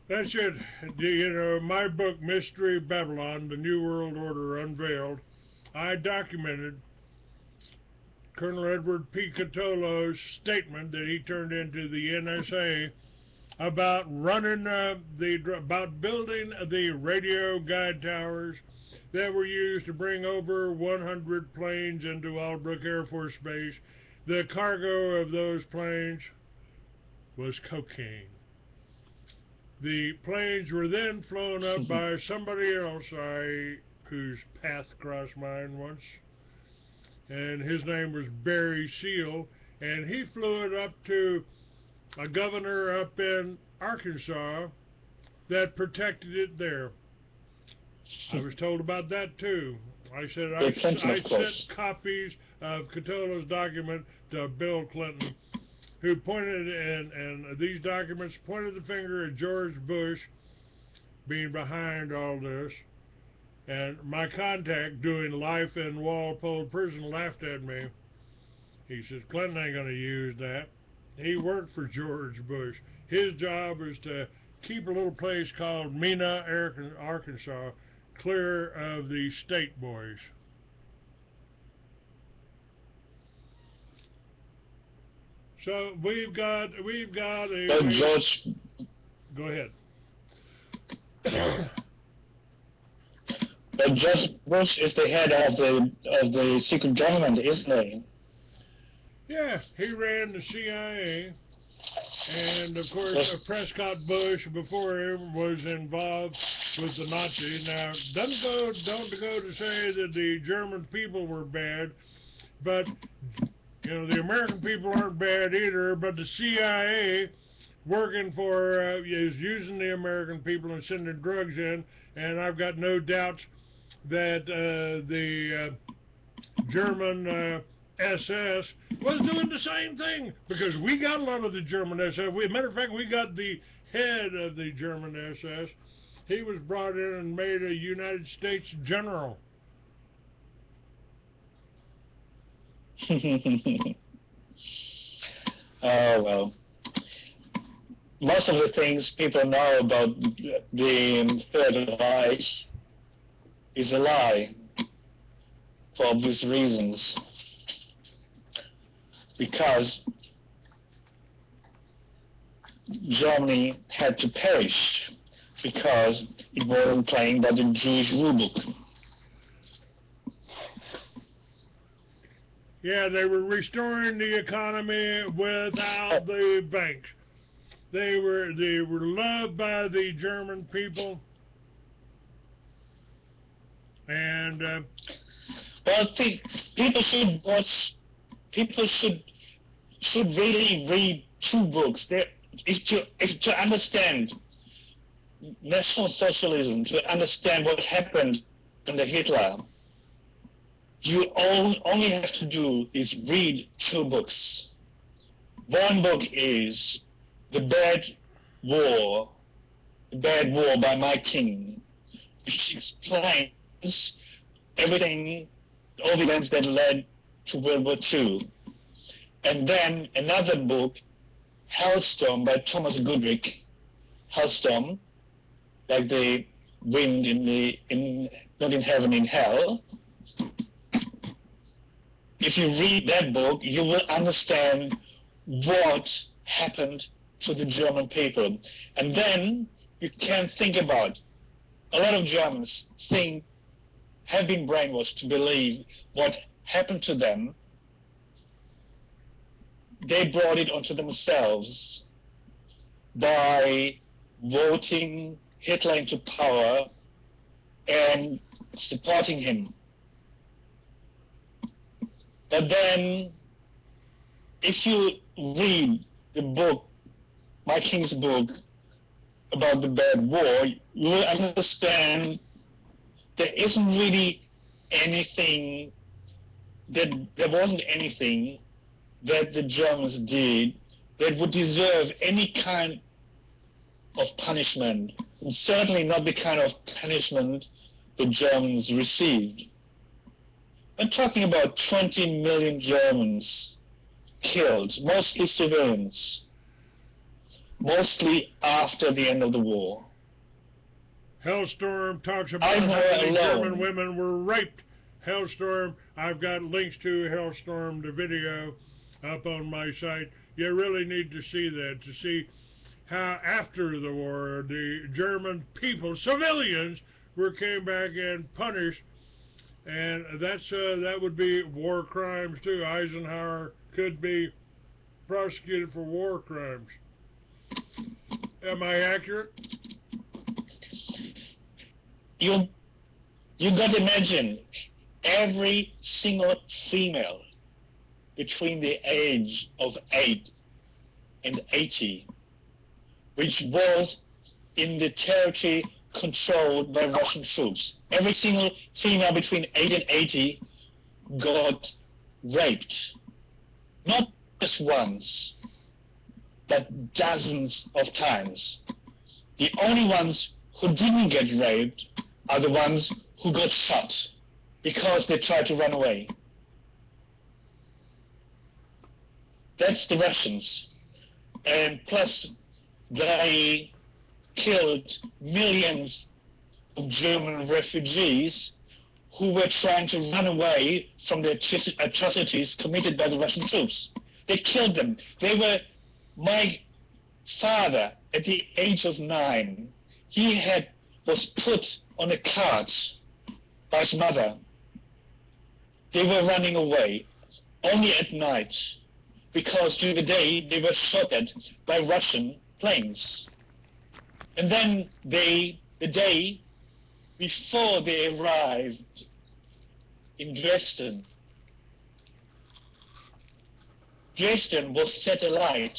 S1: That's it. You know, my book, Mystery Babylon, The New World Order Unveiled, I documented Colonel Edward P. Catolo's statement that he turned into the NSA about about building the radio guide towers that were used to bring over 100 planes into Albrook Air Force Base. The cargo of those planes was cocaine. The planes were then flown up by somebody else whose path crossed mine once, and his name was Barry Seal, and he flew it up to a governor up in Arkansas that protected it there. I was told about that too. I said I sent copies of Catolo's document to Bill Clinton, who pointed, and these documents pointed the finger at George Bush being behind all this. And my contact doing life in Walpole Prison laughed at me. He says, Clinton ain't going to use that. He worked for George Bush. His job is to keep a little place called Mena, Arkansas, clear of the state boys. So we've got a
S9: George.
S1: Go ahead.
S9: But George Bush is the head of the secret government, isn't he?
S1: Yeah, he ran the CIA, and of course Prescott Bush before him was involved with the Nazis. Now, don't go to say that the German people were bad, but you know the American people aren't bad either. But the CIA working for is using the American people and sending drugs in, and I've got no doubts that the German SS was doing the same thing, because we got a lot of the German SS. Matter of fact, we got the head of the German SS. He was brought in and made a United States general.
S9: Oh, well. Most of the things people know about the Third Reich is a lie, for obvious reasons. Because Germany had to perish because it wasn't playing by the Jewish rulebook.
S1: Yeah, they were restoring the economy without the banks. They were loved by the German people, and
S9: well, people should watch. People should really read two books. If to understand National Socialism, to understand what happened under Hitler, you only have to do is read two books. One book is The Bad War by Mike King, which explains everything, all the events that led to World War II. And then another book, Hellstorm by Thomas Goodrich. Hellstorm, like the wind not in heaven, in hell. If you read that book, you will understand what happened to the German people. And then you can think about, a lot of Germans have been brainwashed to believe what happened to them. They brought it onto themselves by voting Hitler into power and supporting him. But then, if you read the book, my King's book, about the bad war, you will understand there isn't really anything, there wasn't anything that the Germans did that would deserve any kind of punishment, and certainly not the kind of punishment the Germans received. I'm talking about 20 million Germans killed, mostly civilians, mostly after the end of the war.
S1: Hellstorm talks about how many German women were raped. Hellstorm, I've got links to Hellstorm, the video, up on my site. You really need to see that, to see how after the war the German people, civilians, came back and punished, and that would be war crimes too. Eisenhower could be prosecuted for war crimes. Am I accurate?
S9: You got to imagine every single female between the age of 8 and 80, which was in the territory controlled by Russian troops. Every single female between 8 and 80 got raped. Not just once, but dozens of times. The only ones who didn't get raped are the ones who got shot because they tried to run away. That's the Russians. And plus, they killed millions of German refugees who were trying to run away from the atrocities committed by the Russian troops. They killed them. My father, at the age of 9, was put on a cart by his mother. They were running away only at night, because during the day they were shot at by Russian planes. And then the day before they arrived in Dresden was set alight.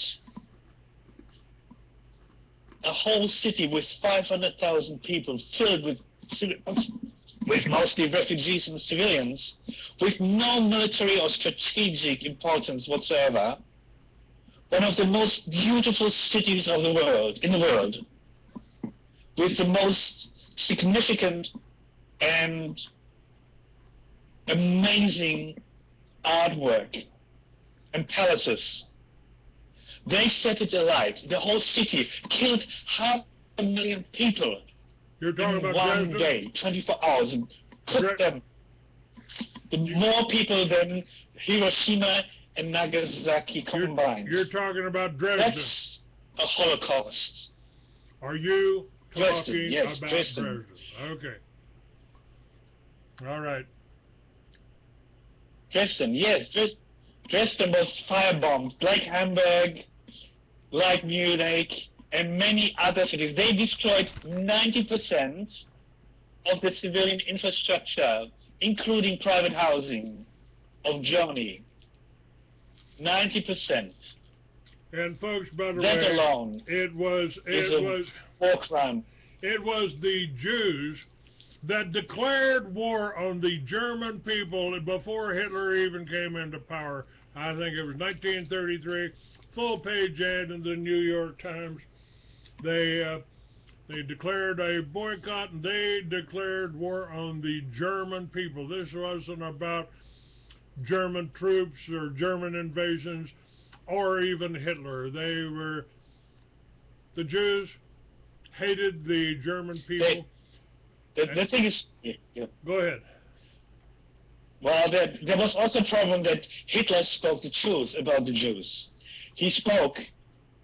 S9: A whole city with 500,000 people filled with mostly refugees and civilians, with no military or strategic importance whatsoever. One of the most beautiful cities of the world, in the world, with the most significant and amazing artwork and palaces. They set it alight. The whole city killed 500,000 people.
S1: You're talking
S9: in
S1: about
S9: one
S1: Dresden?
S9: day, 24 hours, and cooked them. More people than Hiroshima and Nagasaki combined.
S1: You're talking about Dresden.
S9: That's a Holocaust.
S1: Are you talking
S9: Dresden, yes,
S1: about
S9: Dresden.
S1: Okay. All right.
S9: Dresden, yes. Dresden was firebombed, like Hamburg, like Munich, and many other cities. They destroyed 90% of the civilian infrastructure, including private housing, of Germany. 90%.
S1: And folks, by the
S9: That
S1: way,
S9: alone
S1: it was
S9: war crime.
S1: It was the Jews that declared war on the German people before Hitler even came into power. I think it was 1933, full-page ad in the New York Times. They declared a boycott, and they declared war on the German people. This wasn't about German troops or German invasions or even Hitler. The Jews hated the German people,
S9: The thing is... Yeah.
S1: Go ahead.
S9: Well, there was also a problem that Hitler spoke the truth about the Jews. He spoke,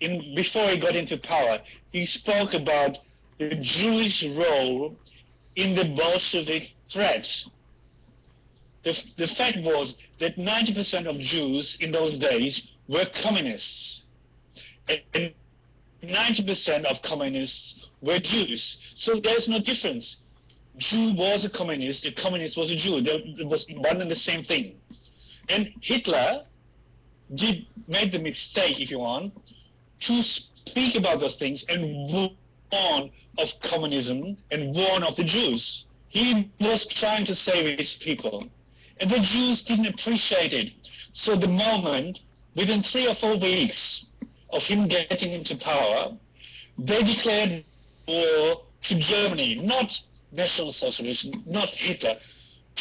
S9: before he got into power, he spoke about the Jewish role in the Bolshevik threat. The fact was that 90% of Jews in those days were communists. And 90% of communists were Jews. So there's no difference. Jew was a communist was a Jew. There was one and the same thing. And Hitler made the mistake, if you want, to speak about those things and warn of communism and warn of the Jews. He was trying to save his people. And the Jews didn't appreciate it. So the moment, within 3 or 4 weeks of him getting into power, they declared war to Germany, not National Socialism, not Hitler,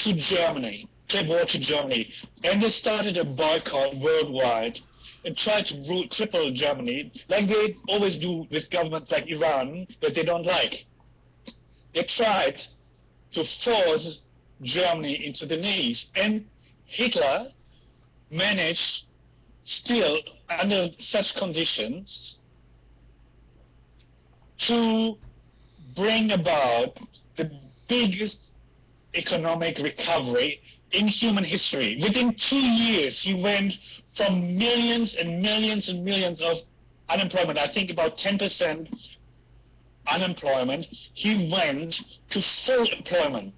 S9: to Germany, declared war to Germany. And they started a boycott worldwide and tried to cripple Germany, like they always do with governments like Iran that they don't like. They tried to force Germany into the knees, and Hitler managed still under such conditions to bring about the biggest economic recovery in human history. Within 2 years, he went from millions and millions and millions of unemployment, I think about 10% unemployment, he went to full employment.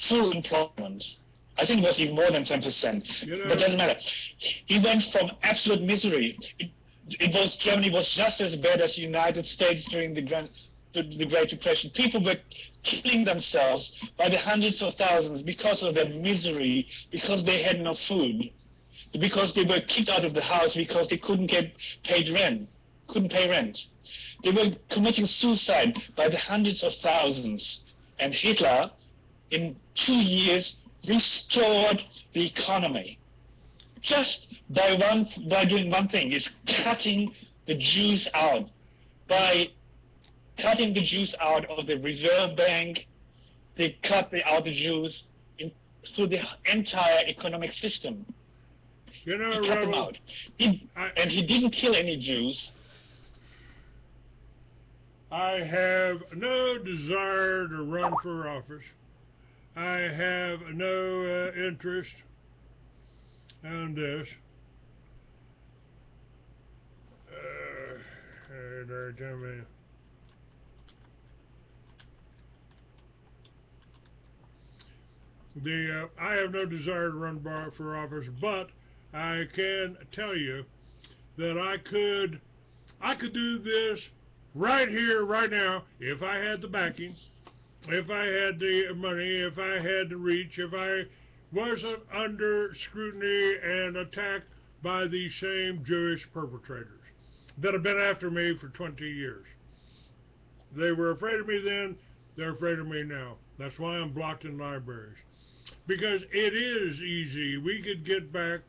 S9: Full employment. I think it was even more than 10%, but it doesn't matter. He went from absolute misery. Germany was just as bad as the United States during the Great Depression. People were killing themselves by the hundreds of thousands because of their misery, because they had no food, because they were kicked out of the house because they couldn't get paid rent, couldn't pay rent. They were committing suicide by the hundreds of thousands. And Hitler, in 2 years, restored the economy. Just by doing one thing, is cutting the Jews out. By cutting the Jews out of the Reserve Bank, they cut out the Jews through the entire economic system.
S1: You know,
S9: he cut them out. And he didn't kill any Jews.
S1: I have no desire to run for office. I have no interest in this. I have no desire to run for office, but I can tell you that I could do this right here, right now, if I had the backing, if I had the money, if I had the reach, if I wasn't under scrutiny and attacked by these same Jewish perpetrators that have been after me for 20 years. They were afraid of me then, they're afraid of me now. That's why I'm blocked in libraries. Because it is easy. We could get back.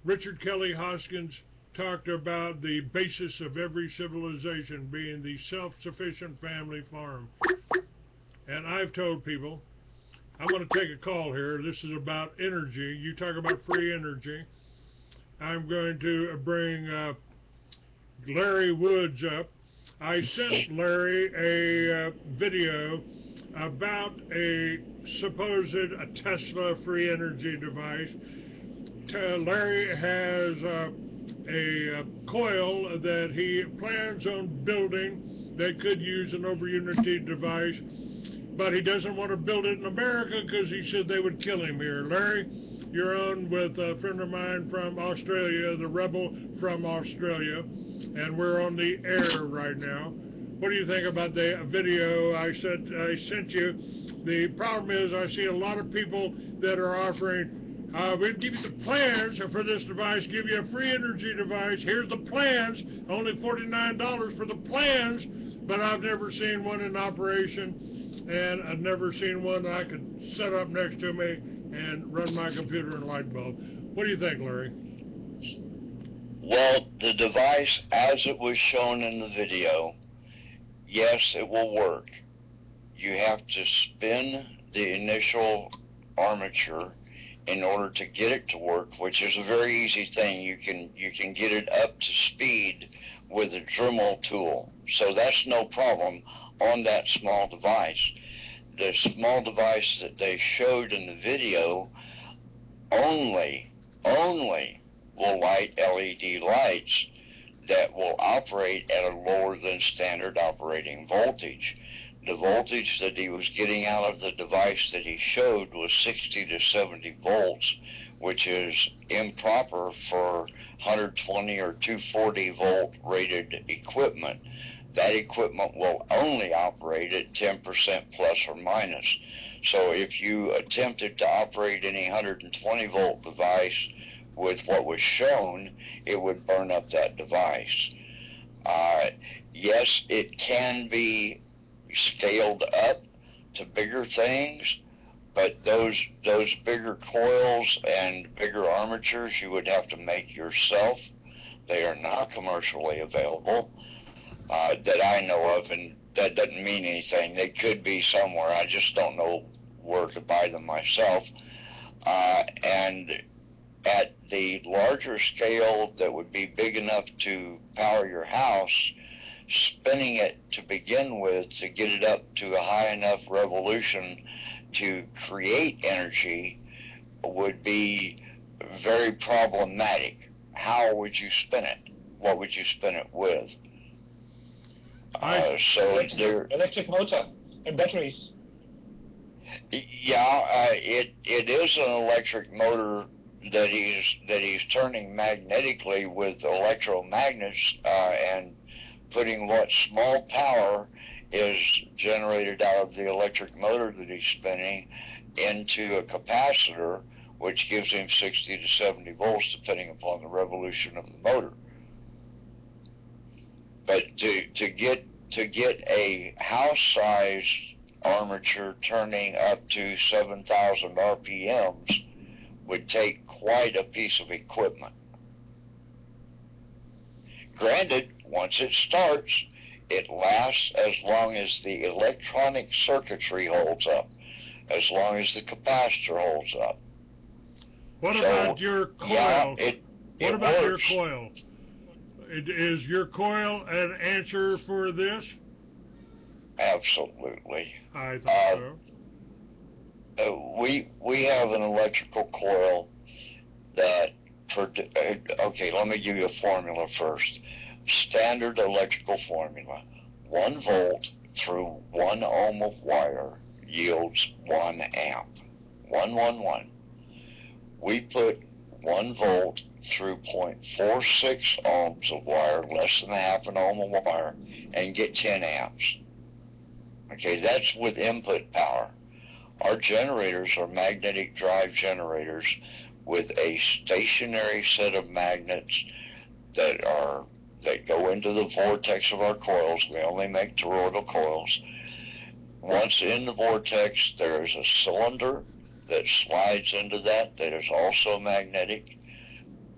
S1: Richard Kelly Hoskins talked about the basis of every civilization being the self-sufficient family farm. And I've told people, I'm going to take a call here. This is about energy. You talk about free energy. I'm going to bring Larry Woods up. I sent Larry a video about a supposed Tesla free energy device. Larry has a coil that he plans on building that could use an over-unity device, but he doesn't want to build it in America because he said they would kill him here. Larry, you're on with a friend of mine from Australia, the rebel from Australia, and we're on the air right now. What do you think about the video I sent you? The problem is I see a lot of people that are offering, we'll give you the plans for this device, give you a free energy device. Here's the plans, only $49 for the plans, but I've never seen one in operation, and I've never seen one that I could set up next to me and run my computer and light bulb. What do you think, Larry?
S13: Well, the device, as it was shown in the video, yes, it will work. you have to spin the initial armature in order to get it to work, which is a very easy thing. You can get it up to speed with a Dremel tool. So that's no problem on that small device. The small device that they showed in the video only will light LED lights that will operate at a lower than standard operating voltage. The voltage that he was getting out of the device that he showed was 60 to 70 volts, which is improper for 120 or 240 volt rated equipment. That equipment will only operate at 10% plus or minus. So if you attempted to operate any 120 volt device with what was shown, it would burn up that device. Yes, it can be scaled up to bigger things, but those bigger coils and bigger armatures you would have to make yourself. They are not commercially available that I know of, and that doesn't mean anything. They could be somewhere. I just don't know where to buy them myself. And at the larger scale that would be big enough to power your house, spinning it to begin with to get it up to a high enough revolution to create energy would be very problematic. How would you spin it? What would you spin it with?
S2: Electric motor and batteries.
S13: Yeah, it is an electric motor that he's turning magnetically with electromagnets and putting what small power is generated out of the electric motor that he's spinning into a capacitor, which gives him 60 to 70 volts depending upon the revolution of the motor. But to get a house-sized armature turning up to 7,000 RPMs would take quite a piece of equipment. Granted, once it starts, it lasts as long as the electronic circuitry holds up, as long as the capacitor holds up.
S1: What about your coil?
S13: Yeah,
S1: what about your coil? Is your coil an answer for this?
S13: Absolutely.
S1: I thought so.
S13: We have an electrical coil that, okay, let me give you a formula first. Standard electrical formula. 1 volt through 1 ohm of wire yields 1 amp. 111. We put 1 volt through 0.46 ohms of wire, less than half an ohm of wire, and get 10 amps. Okay, that's with input power. Our generators are magnetic drive generators with a stationary set of magnets that go into the vortex of our coils. We only make toroidal coils. Once in the vortex, there is a cylinder that slides into that is also magnetic.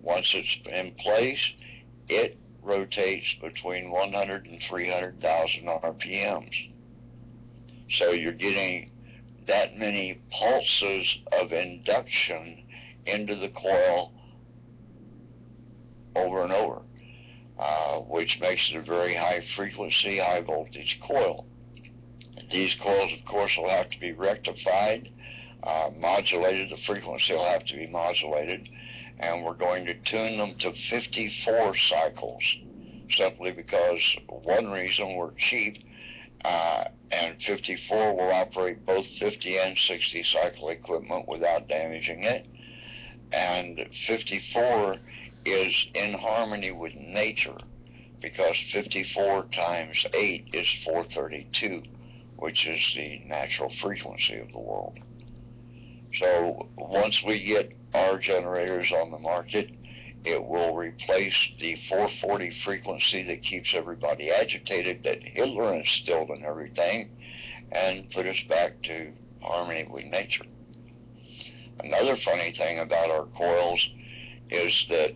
S13: Once it's in place, it rotates between 100 and 300,000 RPMs. So you're getting that many pulses of induction into the coil over and over, which makes it a very high frequency, high voltage coil. These coils, of course, will have to be rectified, modulated. The frequency will have to be modulated, and we're going to tune them to 54 cycles, simply because one reason we're cheap, and 54 will operate both 50 and 60 cycle equipment without damaging it. And 54 is in harmony with nature, because 54 times 8 is 432, which is the natural frequency of the world. So once we get our generators on the market, it will replace the 440 frequency that keeps everybody agitated, that Hitler instilled in everything, and put us back to harmony with nature. Another funny thing about our coils is that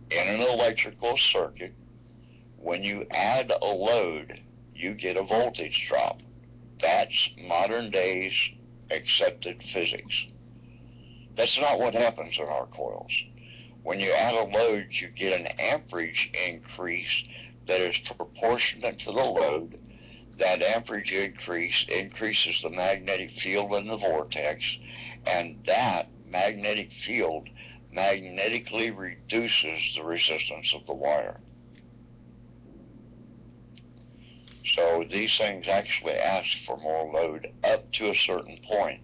S13: in an electrical circuit, when you add a load, you get a voltage drop. That's modern day's accepted physics. That's not what happens in our coils. When you add a load, you get an amperage increase that is proportionate to the load. That amperage increase increases the magnetic field in the vortex, and that magnetic field magnetically reduces the resistance of the wire. So these things actually ask for more load up to a certain point.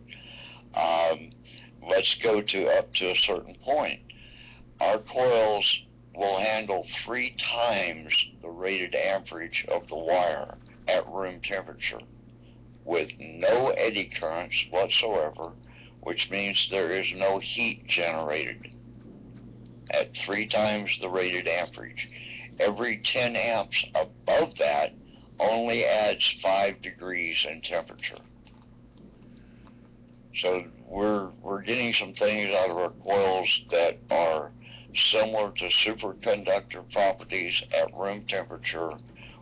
S13: Let's go to up to a certain point. Our coils will handle 3 times the rated amperage of the wire at room temperature with no eddy currents whatsoever, which means there is no heat generated at 3 times the rated amperage. Every 10 amps above that only adds 5 degrees in temperature. So we're getting some things out of our coils that are similar to superconductor properties at room temperature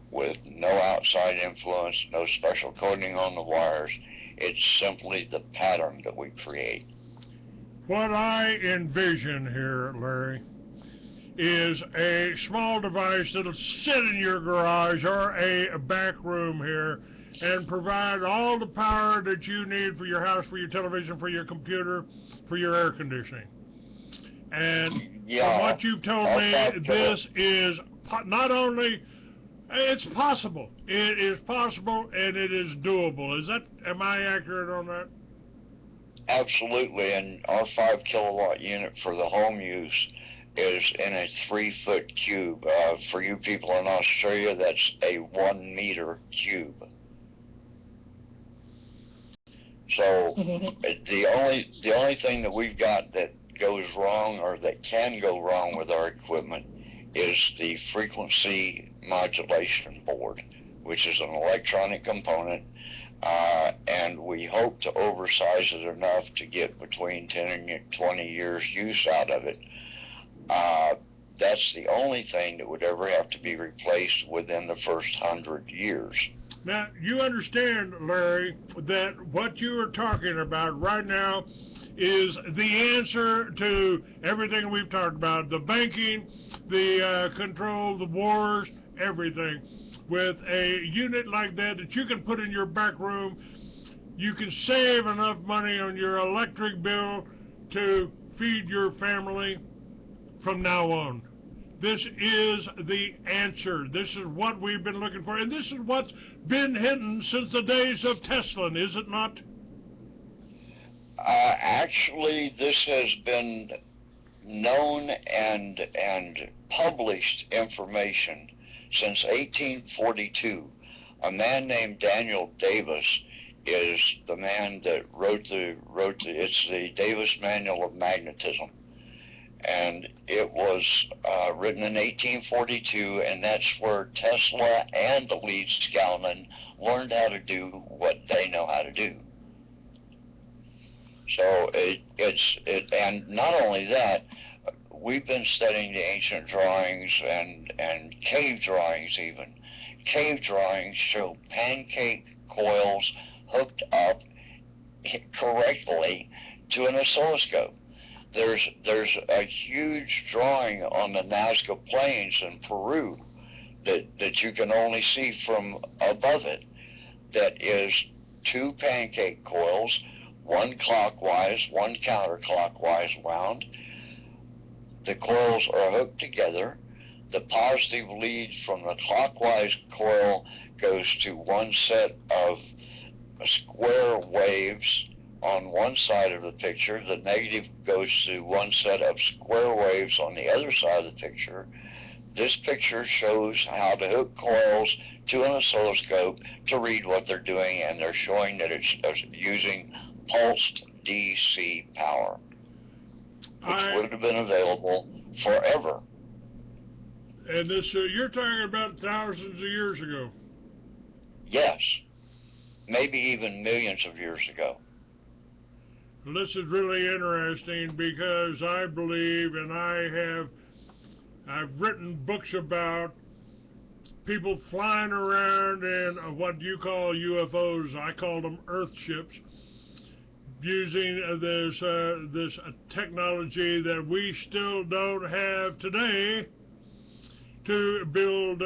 S13: with no outside influence, no special coating on the wires. It's simply the pattern that we create.
S1: What I envision here, Larry, is a small device that'll sit in your garage or a back room here and provide all the power that you need for your house, for your television, for your computer, for your air conditioning. And from what you've told me, this is not only, it's possible. It is possible and it is doable. Am I accurate on that?
S13: Absolutely, and our 5 kilowatt unit for the home use is in a 3-foot cube. For you people in Australia, that's a 1 meter cube. So the only thing that we've got that goes wrong or that can go wrong with our equipment is the frequency modulation board, which is an electronic component, and we hope to oversize it enough to get between 10 and 20 years use out of it. That's the only thing that would ever have to be replaced within the first 100 years.
S1: Now, you understand, Larry, that what you are talking about right now is the answer to everything we've talked about, the banking, the control, the wars, everything. With a unit like that you can put in your back room, you can save enough money on your electric bill to feed your family from now on. This is the answer. This is what we've been looking for, and this is what's been hidden since the days of Tesla, is it not?
S13: Actually, this has been known and published information since 1842. A man named Daniel Davis is the man that wrote it's the Davis Manual of Magnetism. And it was written in 1842, and that's where Tesla and the lead Scalman learned how to do what they know how to do. So and not only that, we've been studying the ancient drawings and cave drawings even. Cave drawings show pancake coils hooked up correctly to an oscilloscope. There's a huge drawing on the Nazca Plains in Peru that you can only see from above it that is 2 pancake coils, one clockwise, one counterclockwise wound. The coils are hooked together. The positive lead from the clockwise coil goes to one set of square waves on one side of the picture. The negative goes to one set of square waves on the other side of the picture. This picture shows how to hook coils to an oscilloscope to read what they're doing, and they're showing that it's using pulsed DC power, which would have been available forever.
S1: And this, you're talking about thousands of years ago.
S13: Yes, maybe even millions of years ago.
S1: Well, this is really interesting because I believe, and I've written books about people flying around in what you call UFOs, I call them Earth ships, using this technology that we still don't have today to build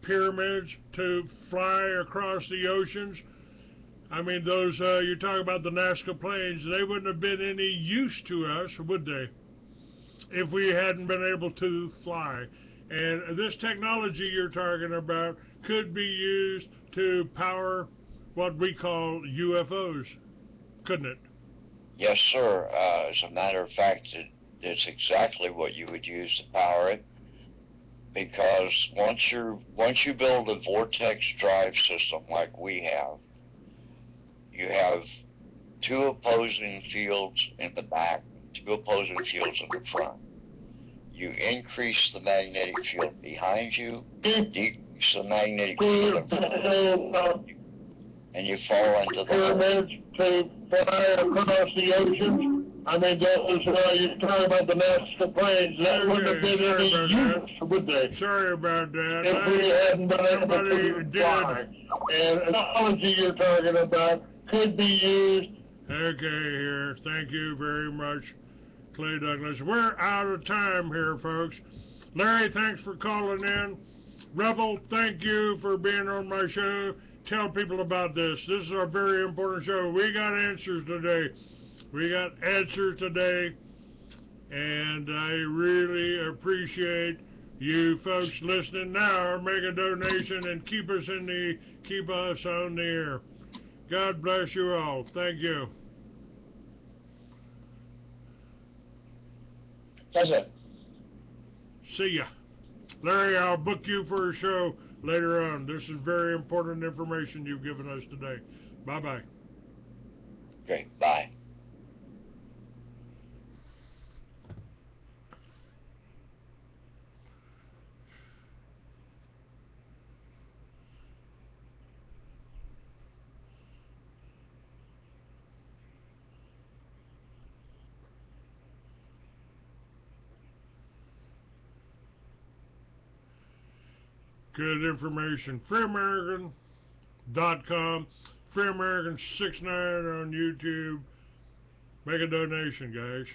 S1: pyramids, to fly across the oceans. I mean, those, you talk about the Nazca planes, they wouldn't have been any use to us, would they, if we hadn't been able to fly. And this technology you're talking about could be used to power what we call UFOs, couldn't it?
S13: Yes, sir. As a matter of fact, it's exactly what you would use to power it. Because once you build a vortex drive system like we have, you have two opposing fields in the back, two opposing fields in the front. You increase the magnetic field behind you, decrease the magnetic field in front of you, and you fall into the
S8: pyramids to fly across the oceans. I mean, that was, you're talking about the Nazca planes. That wouldn't have been any use, would they?
S1: Sorry about that.
S8: If we hadn't been able to fly. And the technology you're talking about could be used.
S1: Okay, here. Thank you very much, Clay Douglas. We're out of time here, folks. Larry, thanks for calling in. Rebel, thank you for being on my show. Tell people about this. This is a very important show. We got answers today. We got answers today, and I really appreciate you folks listening now. Make a donation and keep us on the air. God bless you all. Thank you.
S9: That's it.
S1: See ya. Larry, I'll book you for a show later on. This is very important information you've given us today. Bye-bye.
S13: Okay, bye.
S1: Good information. FreeAmerican.com. FreeAmerican69 on YouTube. Make a donation, guys.